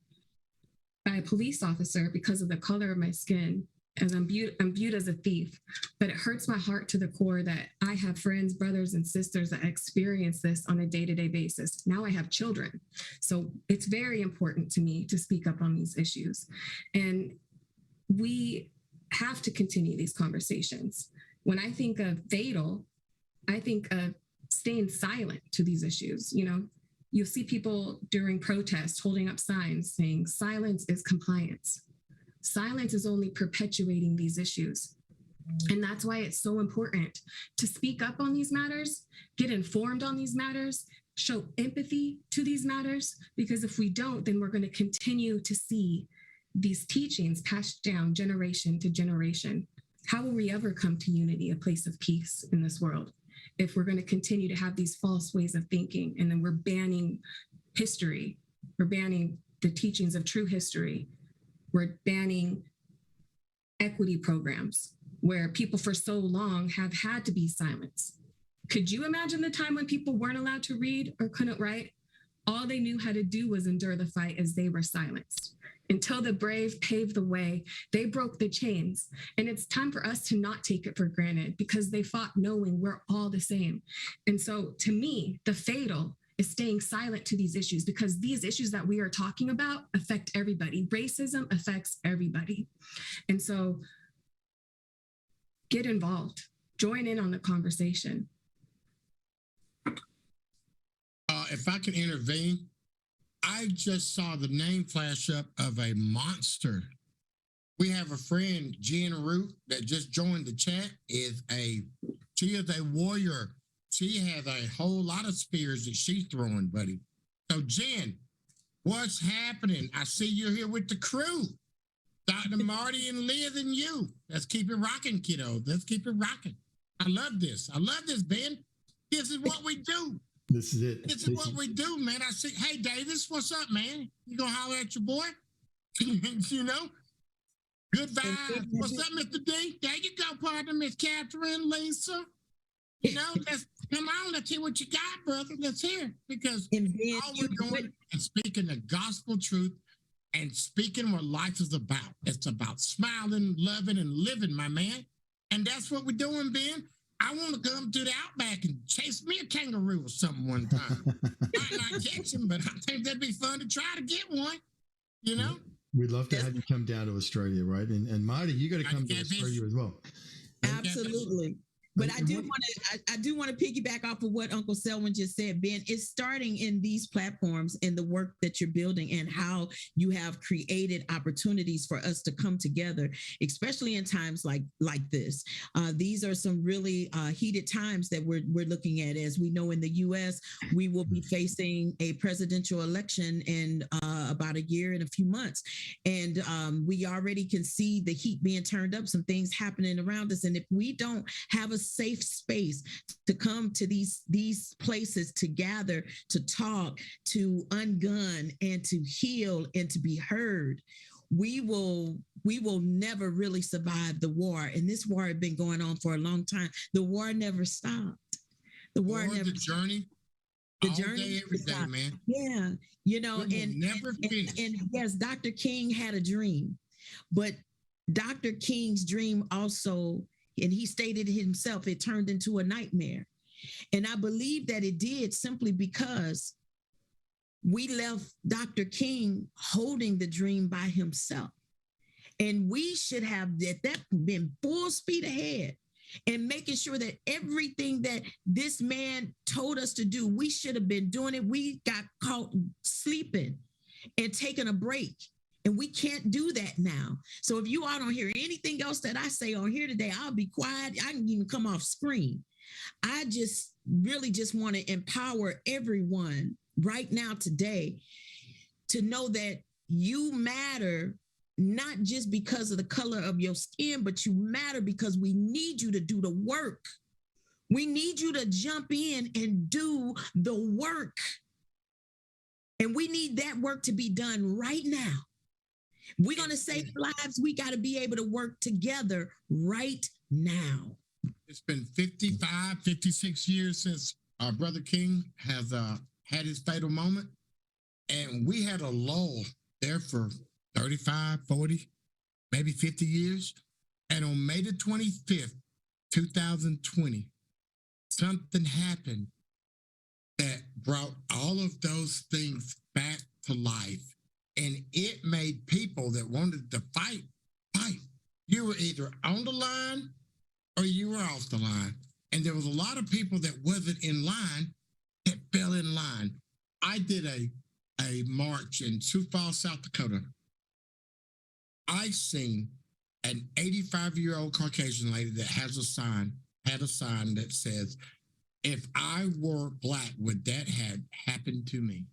by a police officer because of the color of my skin. As I'm viewed as a thief, but it hurts my heart to the core that I have friends, brothers, and sisters that experience this on a day-to-day basis. Now I have children. So it's very important to me to speak up on these issues. And we have to continue these conversations. When I think of fatal, I think of staying silent to these issues. You know, you'll see people during protests holding up signs saying silence is compliance. Silence is only perpetuating these issues. And that's why it's so important to speak up on these matters, get informed on these matters, show empathy to these matters, because if we don't, then we're going to continue to see these teachings passed down generation to generation. How will we ever come to unity, a place of peace in this world, if we're going to continue to have these false ways of thinking and then we're banning history, we're banning the teachings of true history, we're banning equity programs where people for so long have had to be silenced. Could you imagine the time when people weren't allowed to read or couldn't write? All they knew how to do was endure the fight as they were silenced. until the brave paved the way. They broke the chains. And it's time for us to not take it for granted because they fought knowing we're all the same. And so to me, the fatal is staying silent to these issues because these issues that we are talking about affect everybody. Racism affects everybody. And so get involved, join in on the conversation. If I can intervene, I just saw the name flash up of a monster. We have a friend, Jen Root, that just joined the chat. She is a warrior. She has a whole lot of spears that she's throwing, buddy. So Jen, what's happening? I see you're here with the crew. Dr. Marty and Liz and you. Let's keep it rocking, kiddo. Let's keep it rocking. I love this. I love this, Ben. This is what we do. This is it. This is what we do, man. I see. Hey, Davis, what's up, man? You gonna holler at your boy? You know? Good vibes. What's up, Mr. D? There you go, partner, Miss Catherine, Lisa. You know, come on, let's hear what you got, brother. Let's hear. Because all we're doing is speaking the gospel truth and speaking what life is about. It's about smiling, loving, and living, my man. And that's what we're doing, Ben. I want to come to the outback and chase me a kangaroo or something one time. Might not catch him, but I think that'd be fun to try to get one, you know? We'd love to have you come down to Australia, right? And Marty, you got to come to Australia as well. Absolutely. But I do want to piggyback off of what Uncle Selwyn just said, Ben. It's starting in these platforms and the work that you're building and how you have created opportunities for us to come together, especially in times like this. These are some really heated times that we're looking at. As we know, in the U.S., we will be facing a presidential election in about a year and a few months, and we already can see the heat being turned up. Some things happening around us, and if we don't have a safe space to come to these places to gather, to talk, to ungun, and to heal, and to be heard, we will never really survive the war. And this war had been going on for a long time. The war never stopped. The journey Every day, man. Yeah, you know, and yes, Dr. King had a dream, but Dr. King's dream also, and he stated himself, it turned into a nightmare. And I believe that it did simply because we left Dr. King holding the dream by himself. And we should have been full speed ahead and making sure that everything that this man told us to do, we should have been doing it. We got caught sleeping and taking a break. And we can't do that now. So if you all don't hear anything else that I say on here today, I'll be quiet. I can even come off screen. I just really just want to empower everyone right now today to know that you matter, not just because of the color of your skin, but you matter because we need you to do the work. We need you to jump in and do the work. And we need that work to be done right now. We're going to save lives. We got to be able to work together right now. It's been 55, 56 years since our brother King has had his fatal moment. And we had a lull there for 35, 40, maybe 50 years. And on May the 25th, 2020, something happened that brought all of those things back to life. And it made people that wanted to fight. You were either on the line or you were off the line. And there was a lot of people that wasn't in line that fell in line. I did a march in Sioux Falls, South Dakota. I seen an 85-year-old Caucasian lady that had a sign that says, "If I were Black, would that have happened to me?"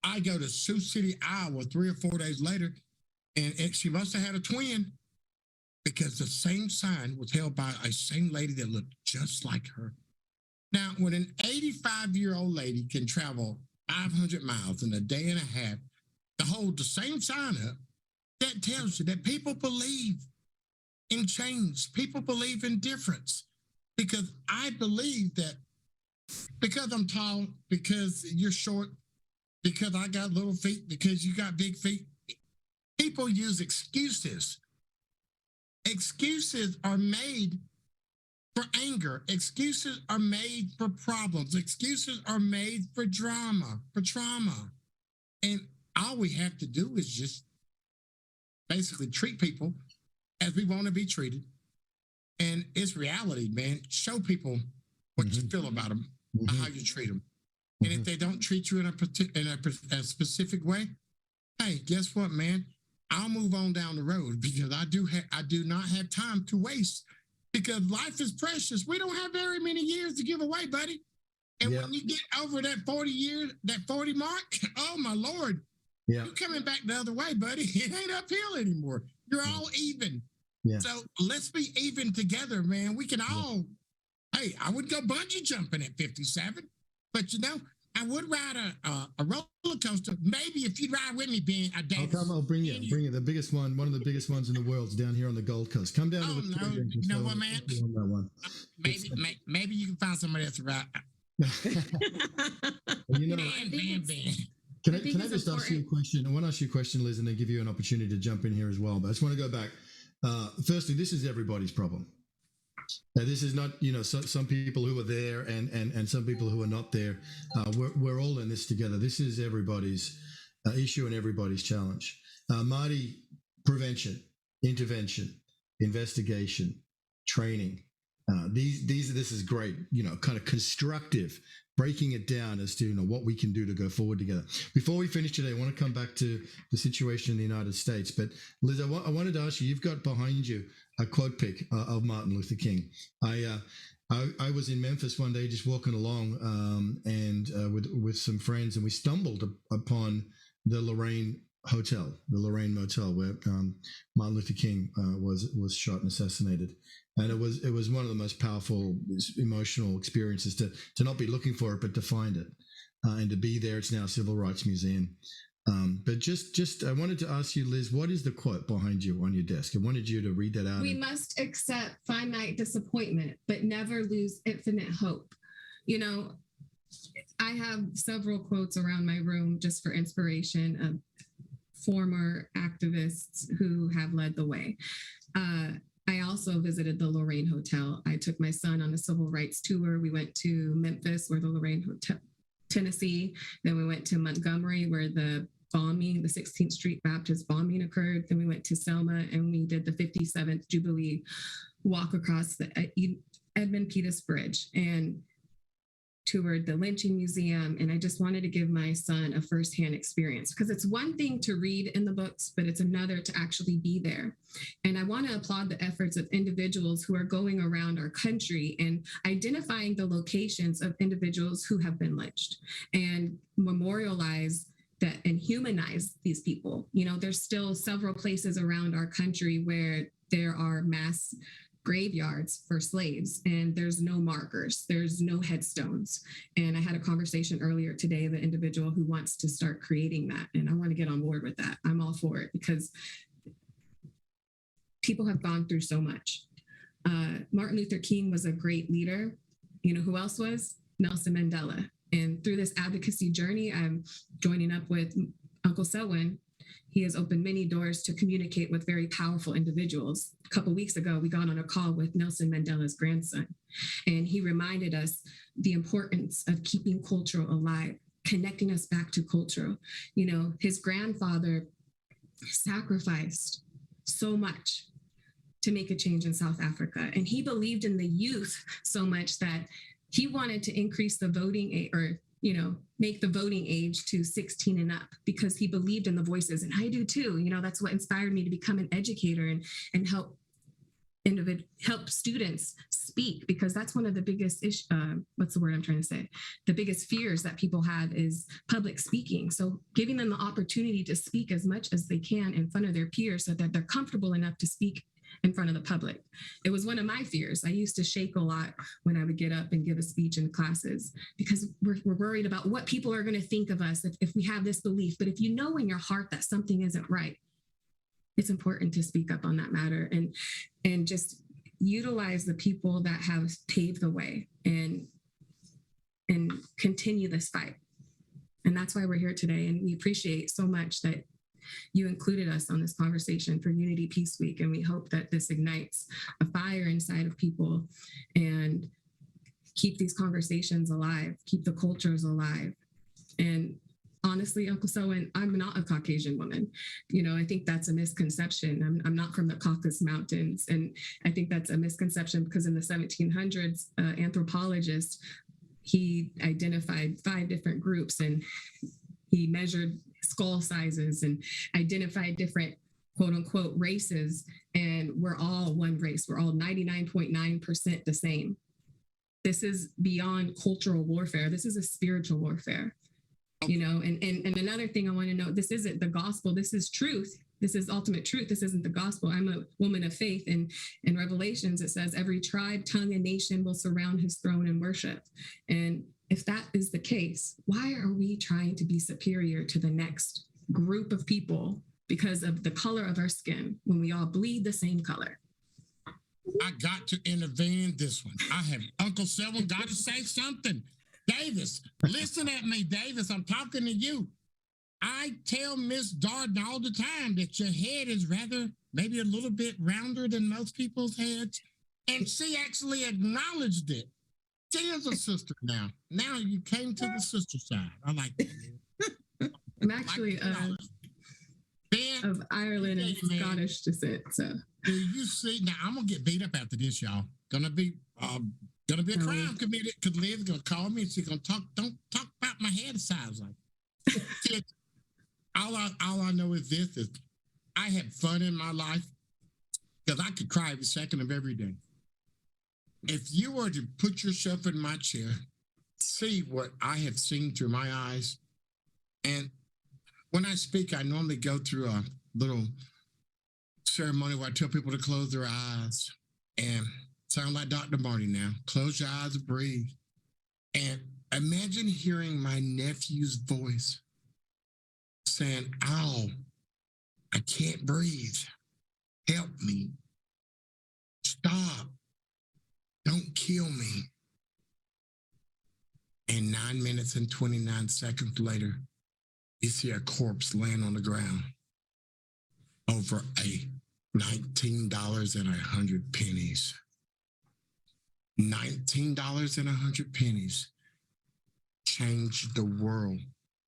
I go to Sioux City, Iowa 3 or 4 days later, and she must have had a twin because the same sign was held by a same lady that looked just like her. Now, when an 85-year-old lady can travel 500 miles in a day and a half to hold the same sign up, that tells you that people believe in change. People believe in difference. Because I believe that because I'm tall, because you're short, because I got little feet, because you got big feet. People use excuses. Excuses are made for anger. Excuses are made for problems. Excuses are made for drama, for trauma. And all we have to do is just basically treat people as we want to be treated. And it's reality, man. Show people what you feel about them, how you treat them. And if they don't treat you in a specific way, hey, guess what, man? I'll move on down the road, because I do not have time to waste, because life is precious. We don't have very many years to give away, buddy. And when you get over that 40 mark, oh my Lord, you're coming back the other way, buddy. It ain't uphill anymore. You're all even. So let's be even together, man. We can all, hey, I would go bungee jumping at 57, but I would ride a roller coaster. Maybe if you'd ride with me, Ben, I'll bring you. The biggest one of the biggest ones in the world is down here on the Gold Coast. Come down to the you know what, man? On that one. Maybe you can find somebody else to ride. Ben. Can I just ask you a question? I want to ask you a question, Liz, and then give you an opportunity to jump in here as well. But I just want to go back. Firstly, this is everybody's problem. Now, this is not, some people who are there and some people who are not there. We're all in this together. This is everybody's issue and everybody's challenge. Marty, prevention, intervention, investigation, training. This is great, kind of constructive, breaking it down as to what we can do to go forward together. Before we finish today, I want to come back to the situation in the United States. But Liz, I wanted to ask you, you've got behind you a quote pic of Martin Luther King. I was in Memphis one day just walking along and with some friends, and we stumbled upon the Lorraine Motel, where Martin Luther King was shot and assassinated. And it was one of the most powerful emotional experiences to not be looking for it, but to find it and to be there. It's now a Civil Rights Museum. But just I wanted to ask you, Liz, what is the quote behind you on your desk? I wanted you to read that out. We must accept finite disappointment, but never lose infinite hope. I have several quotes around my room just for inspiration of former activists who have led the way. I also visited the Lorraine Hotel. I took my son on a civil rights tour. We went to Memphis, where the Lorraine Hotel, Tennessee. Then we went to Montgomery, where the 16th Street Baptist bombing occurred. Then we went to Selma, and we did the 57th Jubilee walk across the Edmund Pettus Bridge and toured the lynching museum. And I just wanted to give my son a firsthand experience, because it's one thing to read in the books, but it's another to actually be there. And I want to applaud the efforts of individuals who are going around our country and identifying the locations of individuals who have been lynched and memorialize that and humanize these people. There's still several places around our country where there are mass graveyards for slaves, and there's no markers, there's no headstones. And I had a conversation earlier today with an individual who wants to start creating that, and I want to get on board with that. I'm all for it, because people have gone through so much. Martin Luther King was a great leader. Who else was? Nelson Mandela. And through this advocacy journey, I'm joining up with Uncle Selwyn. He has opened many doors to communicate with very powerful individuals. A couple of weeks ago, we got on a call with Nelson Mandela's grandson, and he reminded us the importance of keeping culture alive, connecting us back to culture. His grandfather sacrificed so much to make a change in South Africa, and he believed in the youth so much that he wanted to increase the voting age, or make the voting age to 16 and up, because he believed in the voices. And I do too. That's what inspired me to become an educator and help students speak, because that's one of the biggest the biggest fears that people have is public speaking. So giving them the opportunity to speak as much as they can in front of their peers, so that they're comfortable enough to speak in front of the public. It was one of my fears. I used to shake a lot when I would get up and give a speech in classes, because we're worried about what people are going to think of us if we have this belief. But if you know in your heart that something isn't right, it's important to speak up on that matter and just utilize the people that have paved the way and continue this fight. And that's why we're here today. And we appreciate so much that you included us on this conversation for Unity Peace Week. And we hope that this ignites a fire inside of people and keep these conversations alive, keep the cultures alive. And honestly, Uncle Selwyn, I'm not a Caucasian woman. I think that's a misconception. I'm not from the Caucasus Mountains. And I think that's a misconception because in the 1700s, anthropologist, he identified 5 different groups and he measured skull sizes and identified different quote unquote races. And we're all one race. We're all 99.9% the same. This is beyond cultural warfare. This is a spiritual warfare. And another thing I want to know, this isn't the gospel. This is truth. This is ultimate truth. This isn't the gospel. I'm a woman of faith. And in Revelations, it says every tribe, tongue, and nation will surround his throne and worship. And if that is the case, why are we trying to be superior to the next group of people because of the color of our skin when we all bleed the same color? I got to intervene in this one. I have Uncle Selwyn got to say something. Davis, listen at me, Davis. I'm talking to you. I tell Miss Darden all the time that your head is rather maybe a little bit rounder than most people's heads. And she actually acknowledged it. She is a sister now. Now you came to the sister side. I like that. I'm actually of Ireland and Scottish descent. So do you see? Now I'm gonna get beat up after this, y'all. Gonna be a crime committed because Liv's gonna call me and she's gonna talk. Don't talk about my head size like. all I know is this: is I had fun in my life because I could cry every second of every day. If you were to put yourself in my chair, see what I have seen through my eyes, and when I speak, I normally go through a little ceremony where I tell people to close their eyes and sound like Dr. Marty now. Close your eyes and breathe. And imagine hearing my nephew's voice saying, "Ow, I can't breathe. Help me. Stop. Don't kill me." And 9 minutes and 29 seconds later, you see a corpse laying on the ground over a $19.100. $19.100 changed the world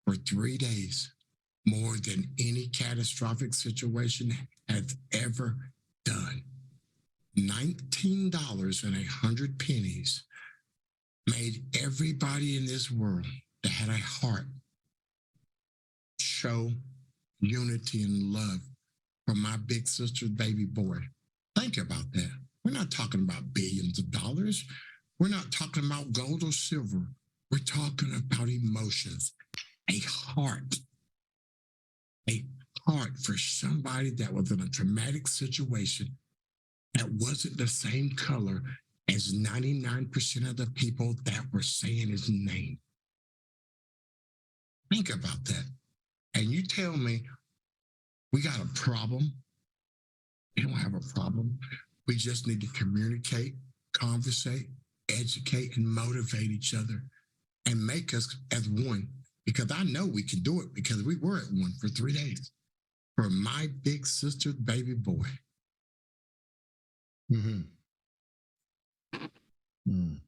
for 3 days more than any catastrophic situation has ever done. $19.100 made everybody in this world that had a heart show unity and love for my big sister's baby boy. Think about that. We're not talking about billions of dollars. We're not talking about gold or silver. We're talking about emotions, a heart for somebody that was in a traumatic situation that wasn't the same color as 99% of the people that were saying his name. Think about that. And you tell me we got a problem? We don't have a problem. We just need to communicate, conversate, educate, and motivate each other and make us as one. Because I know we can do it because we were at one for 3 days for my big sister's baby boy. Mm-hmm. Mm.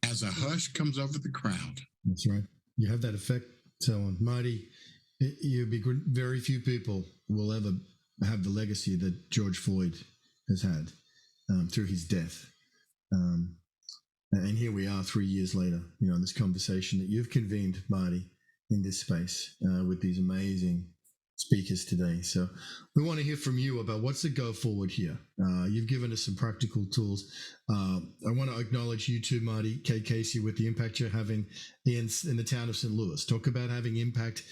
As a hush comes over the crowd. That's right. You have that effect, Selwyn. Marty, you'd be very few people will ever have the legacy that George Floyd has had through his death. And here we are 3 years later, in this conversation that you've convened, Marty, in this space with these amazing speakers today. So we want to hear from you about what's the go forward here. You've given us some practical tools. I want to acknowledge you too, Marty K. Casey, with the impact you're having in the town of St. Louis. Talk about having impact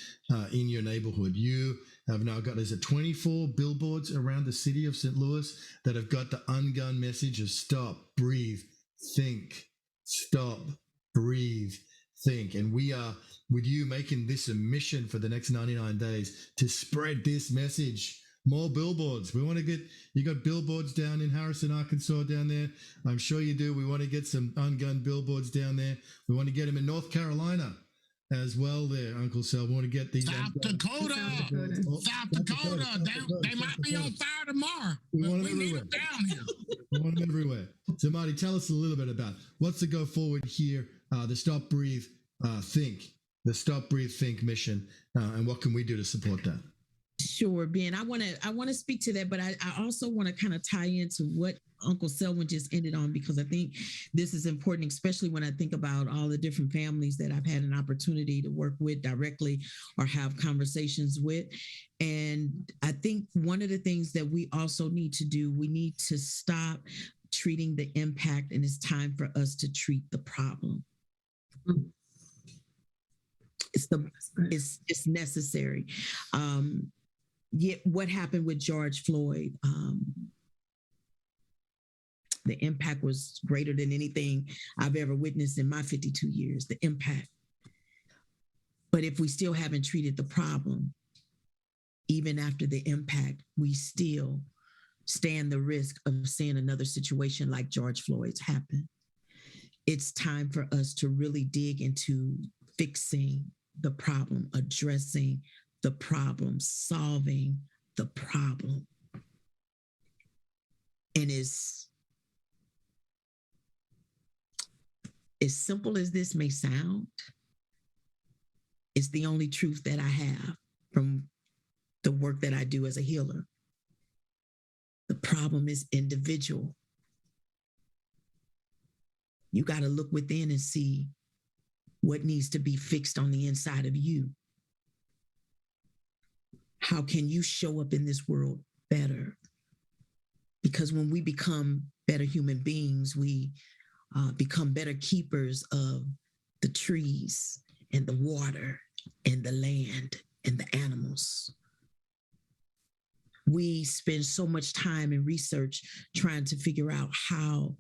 in your neighborhood. You have now got, 24 billboards around the city of St. Louis that have got the UnGUN message of stop, breathe, think, stop, breathe, think. And we are, with you, making this a mission for the next 99 days to spread this message More billboards. We want to get, you got billboards down in Harrison, Arkansas down there. I'm sure you do. We want to get some UnGUN billboards down there. We want to get them in North Carolina as well there, Uncle Sal. We want to get these. South Dakota. South Dakota. They might be on fire tomorrow. We want them We need everywhere. them down here. We want them everywhere. So, Marty, tell us a little bit about what's the go forward here, the Stop, Breathe, Think, the Stop, Breathe, Think mission, and what can we do to support that? Sure, Ben. I want to speak to that, but I also want to kind of tie into what Uncle Selwyn just ended on, because I think this is important, especially when I think about all the different families that I've had an opportunity to work with directly or have conversations with. And I think one of the things that we also need to do, we need to stop treating the impact, and it's time for us to treat the problem. It's necessary. Yet what happened with George Floyd, the impact was greater than anything I've ever witnessed in my 52 years, the impact. But if we still haven't treated the problem, even after the impact, we still stand the risk of seeing another situation like George Floyd's happen. It's time for us to really dig into fixing the problem, addressing the problem, solving the problem. And as simple as this may sound, it's the only truth that I have from the work that I do as a healer. The problem is individual. You got to look within and see what needs to be fixed on the inside of you. How can you show up in this world better? Because when we become better human beings, we become better keepers of the trees and the water and the land and the animals. We spend so much time in research trying to figure out how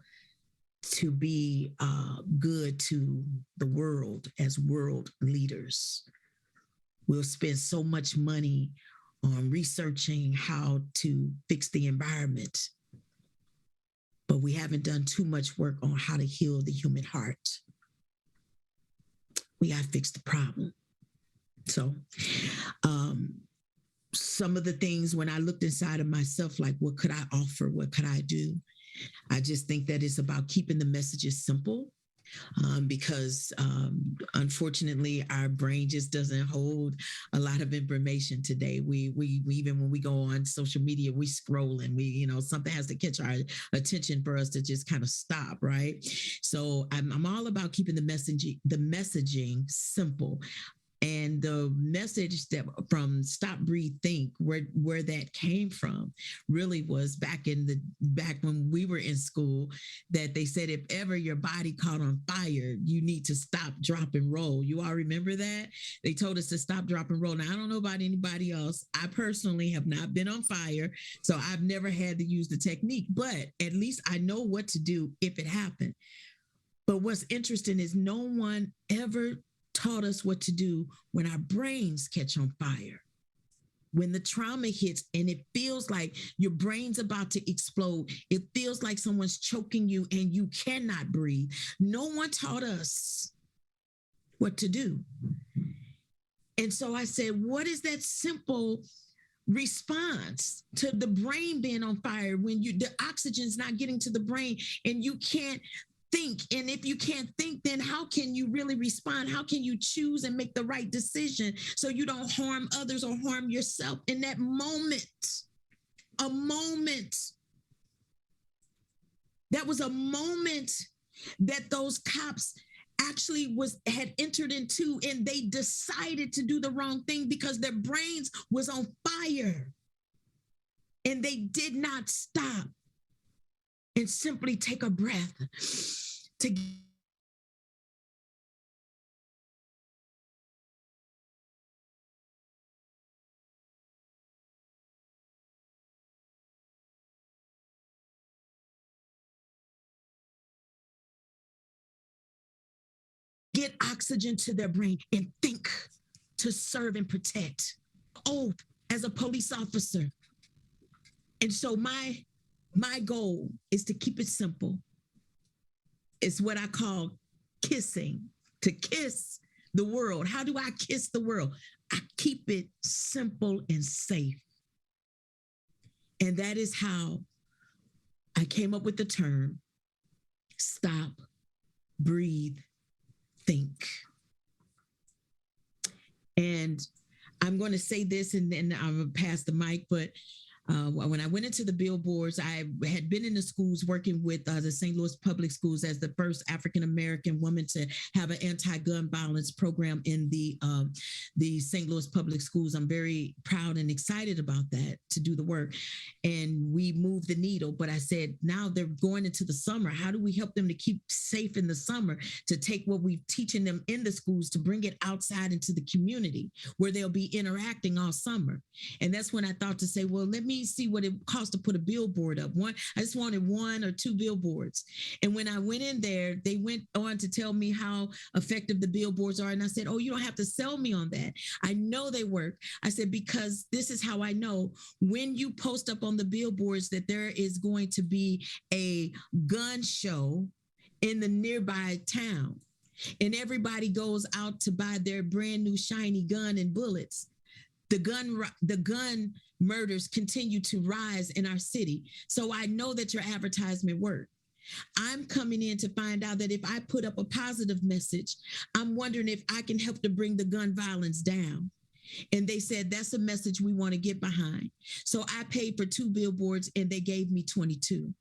to be good to the world as world leaders. We'll spend so much money on researching how to fix the environment, but we haven't done too much work on how to heal the human heart. We got to fix the problem. So some of the things when I looked inside of myself, like what could I offer? What could I do? I just think that it's about keeping the messages simple. Because unfortunately, our brain just doesn't hold a lot of information today. We even when we go on social media, we scroll and we, something has to catch our attention for us to just kind of stop, right? So I'm all about keeping the messaging simple. And the message that from Stop, Breathe, Think, where that came from really was back when we were in school, that they said, if ever your body caught on fire, you need to stop, drop, and roll. You all remember that? They told us to stop, drop, and roll. Now, I don't know about anybody else. I personally have not been on fire, so I've never had to use the technique, but at least I know what to do if it happened. But what's interesting is no one ever taught us what to do when our brains catch on fire. When the trauma hits and it feels like your brain's about to explode, it feels like someone's choking you and you cannot breathe. No one taught us what to do. And so I said, what is that simple response to the brain being on fire when the oxygen's not getting to the brain and you can't think? And if you can't think, then how can you really respond? How can you choose and make the right decision so you don't harm others or harm yourself in that moment? A moment. That was a moment that those cops actually had entered into, and they decided to do the wrong thing because their brains was on fire. And they did not stop and simply take a breath to get oxygen to their brain and think, to serve and protect. Oh, as a police officer, And so my goal is to keep it simple. It's what I call kissing, to kiss the world. How do I kiss the world? I keep it simple and safe. And that is how I came up with the term stop, breathe, think. And I'm going to say this and then I'm going to pass the mic, but when I went into the billboards, I had been in the schools working with the St. Louis Public Schools as the first African-American woman to have an anti-gun violence program in the St. Louis Public Schools. I'm very proud and excited about that, to do the work. And we moved the needle, but I said, now they're going into the summer. How do we help them to keep safe in the summer, to take what we're teaching them in the schools to bring it outside into the community where they'll be interacting all summer? And that's when I thought to say, well, let me see what it costs to put a billboard up. I just wanted 1 or 2 billboards. And when I went in there, they went on to tell me how effective the billboards are. And I said, oh, you don't have to sell me on that. I know they work. I said, because this is how I know when you post up on the billboards that there is going to be a gun show in the nearby town, and everybody goes out to buy their brand new shiny gun and bullets, the gun murders continue to rise in our city. So I know that your advertisement worked. I'm coming in to find out that if I put up a positive message, I'm wondering if I can help to bring the gun violence down. And they said, that's a message we want to get behind. So I paid for 2 billboards and they gave me 22.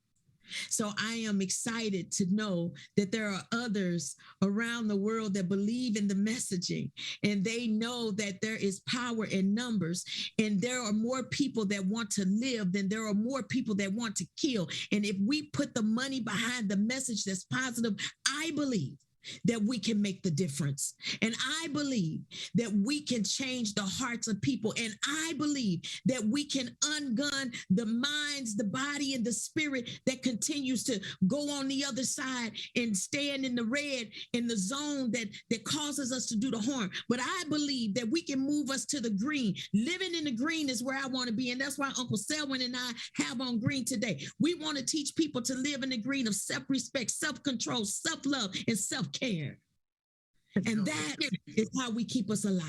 So I am excited to know that there are others around the world that believe in the messaging, and they know that there is power in numbers, and there are more people that want to live than there are more people that want to kill. And if we put the money behind the message that's positive, I believe that we can make the difference. And I believe that we can change the hearts of people. And I believe that we can ungun the minds, the body, and the spirit that continues to go on the other side and stand in the red, in the zone that causes us to do the harm. But I believe that we can move us to the green. Living in the green is where I want to be. And that's why Uncle Selwyn and I have on green today. We want to teach people to live in the green of self-respect, self-control, self-love, and self-care. And that is how we keep us alive.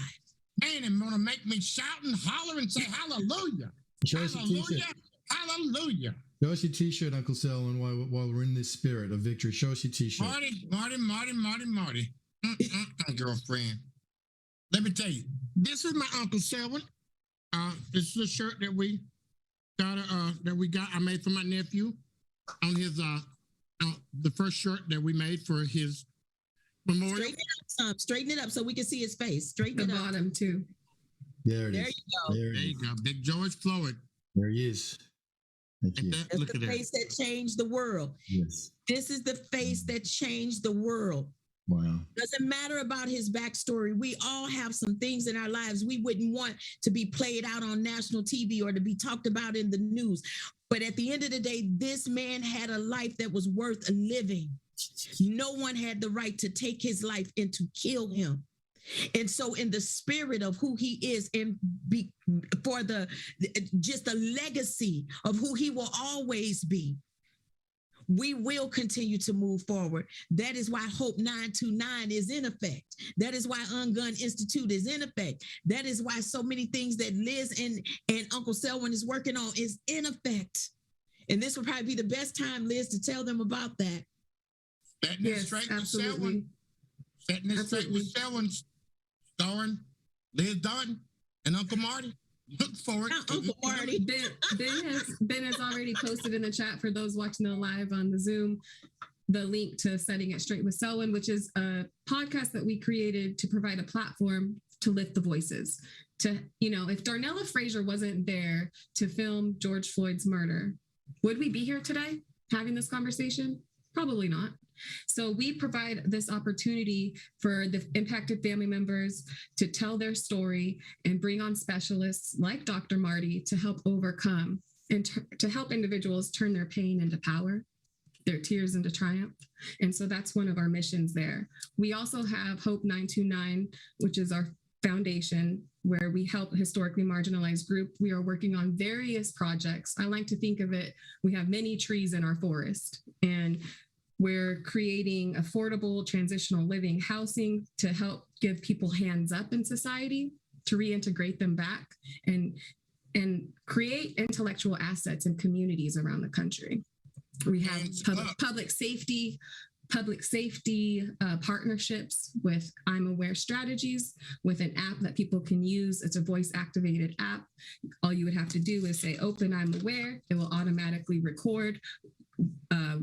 Man, it's gonna make me shout and holler and say hallelujah. Show us your Hallelujah. t-shirt. Hallelujah. Show us your t-shirt, Uncle Selwyn, while we're in this spirit of victory. Show us your t-shirt. Marty. Girlfriend. Let me tell you, this is my Uncle Selwyn. This is a shirt that we got. I made for my nephew on his the first shirt that we made for his memorial. Straighten it up so we can see his face. Straighten The it up. bottom too. There it is. There you go. There There it you is. go, Big George Floyd. There he is. Thank you. That's Look the at that. face that changed the world. Yes. This is the face that changed the world. Wow. Doesn't matter about his backstory. We all have some things in our lives we wouldn't want to be played out on national TV or to be talked about in the news. But at the end of the day, this man had a life that was worth living. No one had the right to take his life and to kill him. And so in the spirit of who he is and for just the legacy of who he will always be, we will continue to move forward. That is why Hope 929 is in effect. That is why UnGUN Institute is in effect. That is why so many things that Liz and Uncle Selwyn is working on is in effect. And this will probably be the best time, Liz, to tell them about that. Setting it Yes, straight with absolutely. Selwyn. Setting it straight with Selwyn, starring Liz Dunn and Uncle Marty. Look forward to Uncle Marty. Ben has already posted in the chat for those watching the live on the Zoom the link to Setting It Straight with Selwyn, which is a podcast that we created to provide a platform to lift the voices. To, if Darnella Frazier wasn't there to film George Floyd's murder, would we be here today having this conversation? Probably not. So we provide this opportunity for the impacted family members to tell their story and bring on specialists like Dr. Marty to help overcome and to help individuals turn their pain into power, their tears into triumph. And so that's one of our missions there. We also have Hope 929, which is our foundation where we help historically marginalized group. We are working on various projects. I like to think of it, we have many trees in our forest, and we're creating affordable transitional living housing to help give people hands up in society, to reintegrate them back and create intellectual assets in communities around the country. We have public safety partnerships with I'm Aware Strategies, with an app that people can use. It's a voice activated app. All you would have to do is say, open I'm Aware. It will automatically record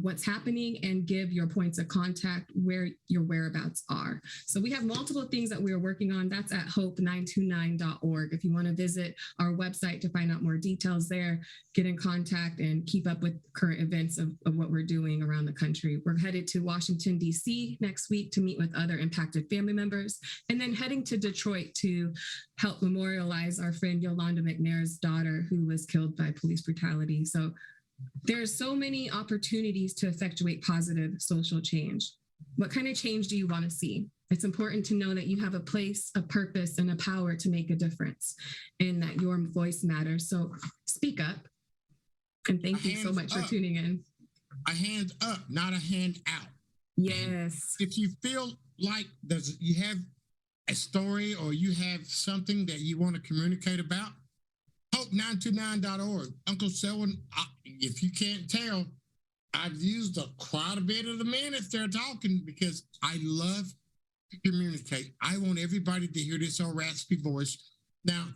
what's happening and give your points of contact where your whereabouts are. So we have multiple things that we are working on. That's at hope929.org. If you want to visit our website to find out more details there, get in contact and keep up with current events of what we're doing around the country. We're headed to Washington, D.C. next week to meet with other impacted family members, and then heading to Detroit to help memorialize our friend Yolanda McNair's daughter who was killed by police brutality. So there's so many opportunities to effectuate positive social change. What kind of change do you want to see? It's important to know that you have a place, a purpose, and a power to make a difference, and that your voice matters. So speak up. And thank you so much for tuning in. A hand up, not a hand out. Yes. If you feel like you have a story or you have something that you want to communicate about, hope929.org. Uncle Selwyn, if you can't tell, I've used quite a bit of the minutes they're talking because I love to communicate. I want everybody to hear this old raspy voice. Now,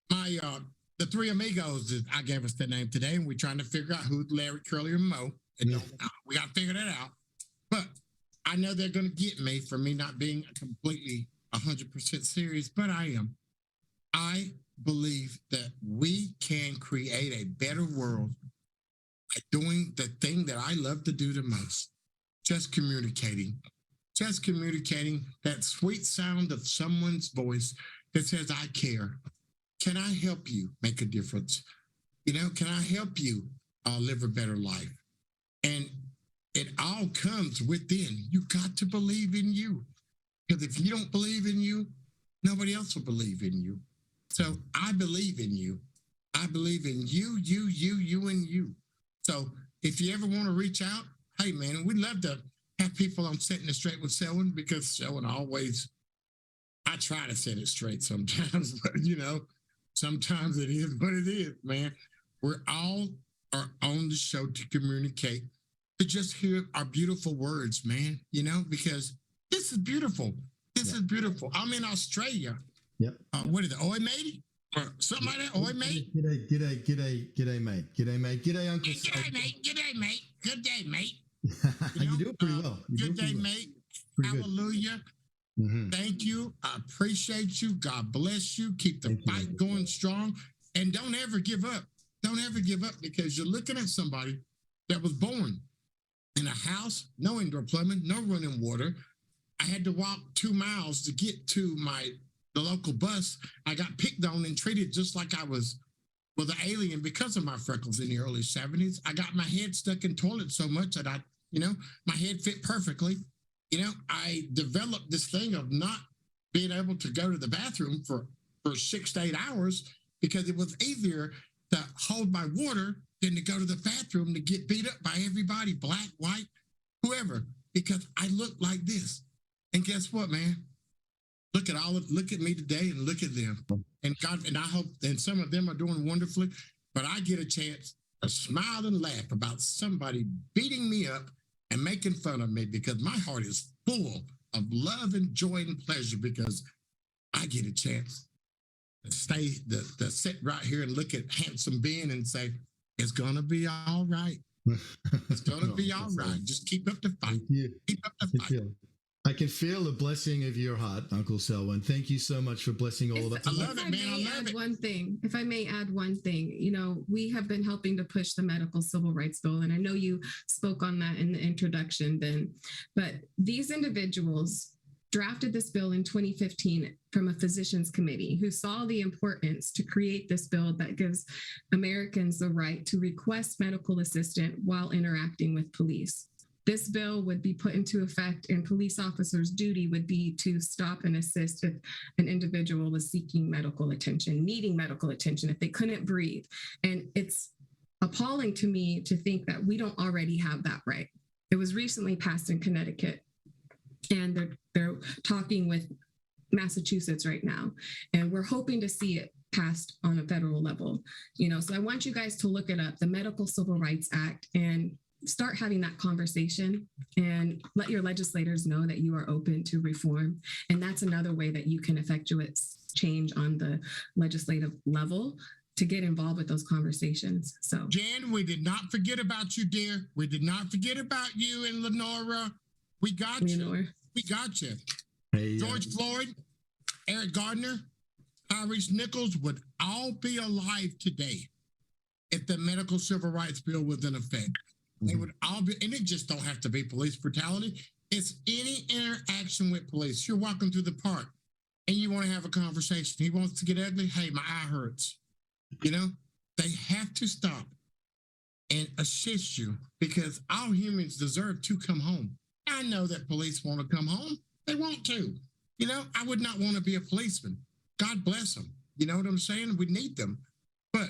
the three amigos, I gave us the name today, and we're trying to figure out who's Larry, Curly, and Mo. And we got to figure that out. But I know they're going to get me for me not being completely 100% serious, but I am. I believe that we can create a better world by doing the thing that I love to do the most, just communicating that sweet sound of someone's voice that says, I care. Can I help you make a difference? Can I help you live a better life? And it all comes within. You got to believe in you, because if you don't believe in you, nobody else will believe in you. So I believe in you. I believe in you, and you. So if you ever want to reach out, hey, man, we'd love to have people on Setting It Straight with Selwyn, because Selwyn always, I try to set it straight sometimes, but, sometimes it is what it is, man. We're all are on the show to communicate, to just hear our beautiful words, man, because this is beautiful. This is beautiful. I'm in Australia. Yep. What is it? Oi, matey? Or something like that? Oi, mate? G'day, mate. G'day, mate. G'day, Uncle. G'day, mate. G'day, mate. Good day, mate. You do it pretty well. Good day, mate. Hallelujah. Mm-hmm. Thank you. I appreciate you. God bless you. Keep the fight going strong. And don't ever give up. Don't ever give up, because you're looking at somebody that was born in a house, no indoor plumbing, no running water. I had to walk 2 miles to get to the local bus. I got picked on and treated just like I was an alien because of my freckles in the early 70s. I got my head stuck in toilets so much that my head fit perfectly. I developed this thing of not being able to go to the bathroom for 6 to 8 hours, because it was easier to hold my water than to go to the bathroom to get beat up by everybody, black, white, whoever, because I looked like this. And guess what, man? Look at me today and look at them. And God, and I hope, and some of them are doing wonderfully, but I get a chance to smile and laugh about somebody beating me up and making fun of me, because my heart is full of love and joy and pleasure, because I get a chance to sit right here and look at handsome Ben and say, it's going to be all right. It's going to be all right. Just keep up the fight. Keep up the fight. I can feel the blessing of your heart, Uncle Selwyn. Thank you so much for blessing all of us. I love it, man. I love it. If I may add one thing, we have been helping to push the medical civil rights bill, and I know you spoke on that in the introduction, Ben, but these individuals drafted this bill in 2015 from a physicians committee who saw the importance to create this bill that gives Americans the right to request medical assistance while interacting with police. this bill would be put into effect, and police officers' duty would be to stop and assist if an individual was seeking medical attention, needing medical attention, if they couldn't breathe. And it's appalling to me to think that we don't already have that right. It was recently passed in Connecticut, and they're talking with Massachusetts right now, and we're hoping to see it passed on a federal level. So I want you guys to look it up, the Medical Civil Rights Act, and start having that conversation and let your legislators know that you are open to reform. And that's another way that you can effectuate change on the legislative level, to get involved with those conversations. So, Jan, we did not forget about you, dear. We did not forget about you and Lenora. We got you. We got you. Hey, George Floyd, Eric Gardner, Tyrese Nichols would all be alive today if the Medical Civil Rights Bill was in effect. They would all be, and it just don't have to be police brutality. It's any interaction with police. You're walking through the park and you want to have a conversation. He wants to get ugly. Hey, my eye hurts. They have to stop and assist you, because all humans deserve to come home. I know that police want to come home. They want to. I would not want to be a policeman. God bless them. You know what I'm saying? We need them. But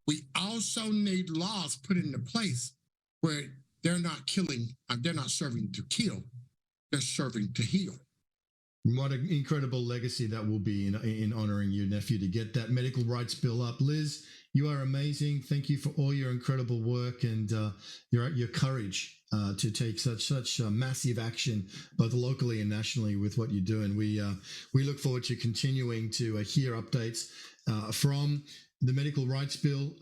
we also need laws put into place where they're not killing, they're not serving to kill, they're serving to heal. What an incredible legacy that will be in honoring your nephew to get that medical rights bill up. Liz, you are amazing. Thank you for all your incredible work and your courage to take such massive action, both locally and nationally, with what you're doing. We look forward to continuing to hear updates from the medical rights bill,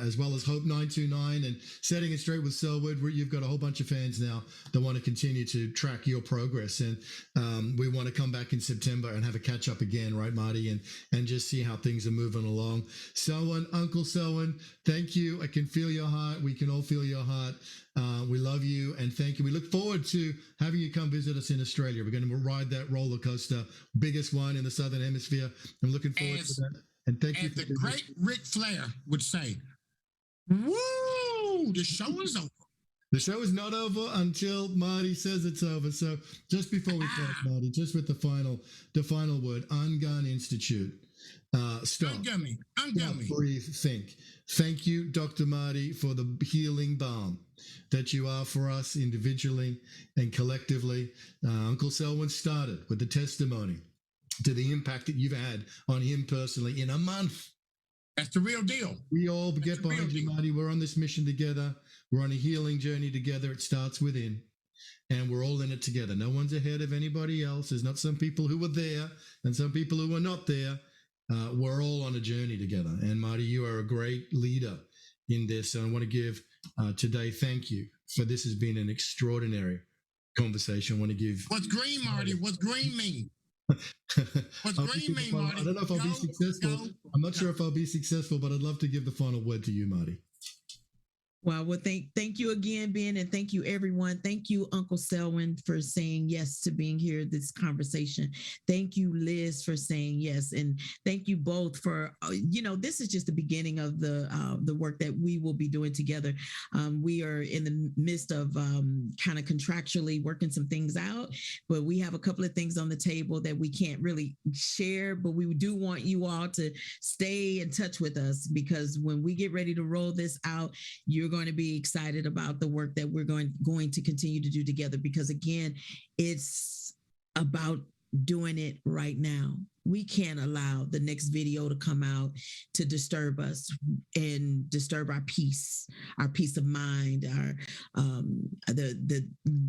as well as Hope 929 and Setting It Straight with Selwood. You've got a whole bunch of fans now that want to continue to track your progress. And we want to come back in September and have a catch up again, right, Marty? And just see how things are moving along. Selwyn, Uncle Selwyn, thank you. I can feel your heart. We can all feel your heart. We love you and thank you. We look forward to having you come visit us in Australia. We're going to ride that roller coaster, biggest one in the Southern Hemisphere. I'm looking forward to that. And thank you. As the great Ric Flair would say, woo, the show is over. The show is not over until Marty says it's over. So just before we finish, Marty, just with the final word, UnGUN Institute. Stop. UnGUN. Breathe, think. Thank you, Dr. Marty, for the healing balm that you are for us individually and collectively. Uncle Selwyn started with the testimony to the impact that you've had on him personally in a month. That's the real deal. We all get behind you, Marty. We're on this mission together. We're on a healing journey together. It starts within, and we're all in it together. No one's ahead of anybody else. There's not some people who were there and some people who were not there. We're all on a journey together. And Marty, you are a great leader in this. And I want to give today, thank you for this has been an extraordinary conversation. I want to give. What's green, Marty? What's green mean? What's green mean, Marty? I don't know if I'll be successful. I'm not sure if I'll be successful, but I'd love to give the final word to you, Marty. Well, thank you again, Ben, and thank you, everyone. Thank you, Uncle Selwyn, for saying yes to being here this conversation. Thank you, Liz, for saying yes, and thank you both for. This is just the beginning of the work that we will be doing together. We are in the midst of kind of contractually working some things out, but we have a couple of things on the table that we can't really share. But we do want you all to stay in touch with us, because when we get ready to roll this out, you're going to be excited about the work that we're going to continue to do together, because again, it's about doing it right now. We can't allow the next video to come out to disturb us and disturb our peace of mind,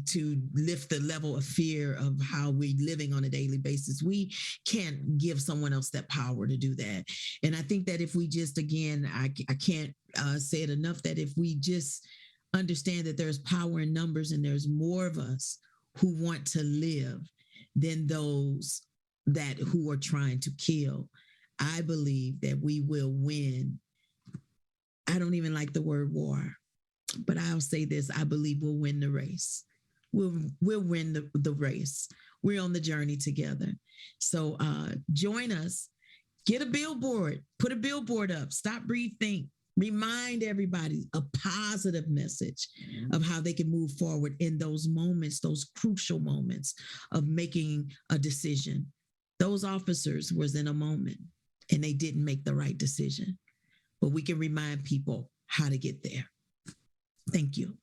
to lift the level of fear of how we're living on a daily basis. We can't give someone else that power to do that. And I think that if we just, again, I can't say it enough, that if we just understand that there's power in numbers and there's more of us who want to live than those who are trying to kill, I believe that we will win. I don't even like the word war, but I'll say this: I believe we'll win the race. We'll win the race. We're on the journey together. So join us. Get a billboard. Put a billboard up. Stop, breathe, think. Remind everybody a positive message of how they can move forward in those moments, those crucial moments of making a decision. Those officers was in a moment and they didn't make the right decision, but we can remind people how to get there. Thank you.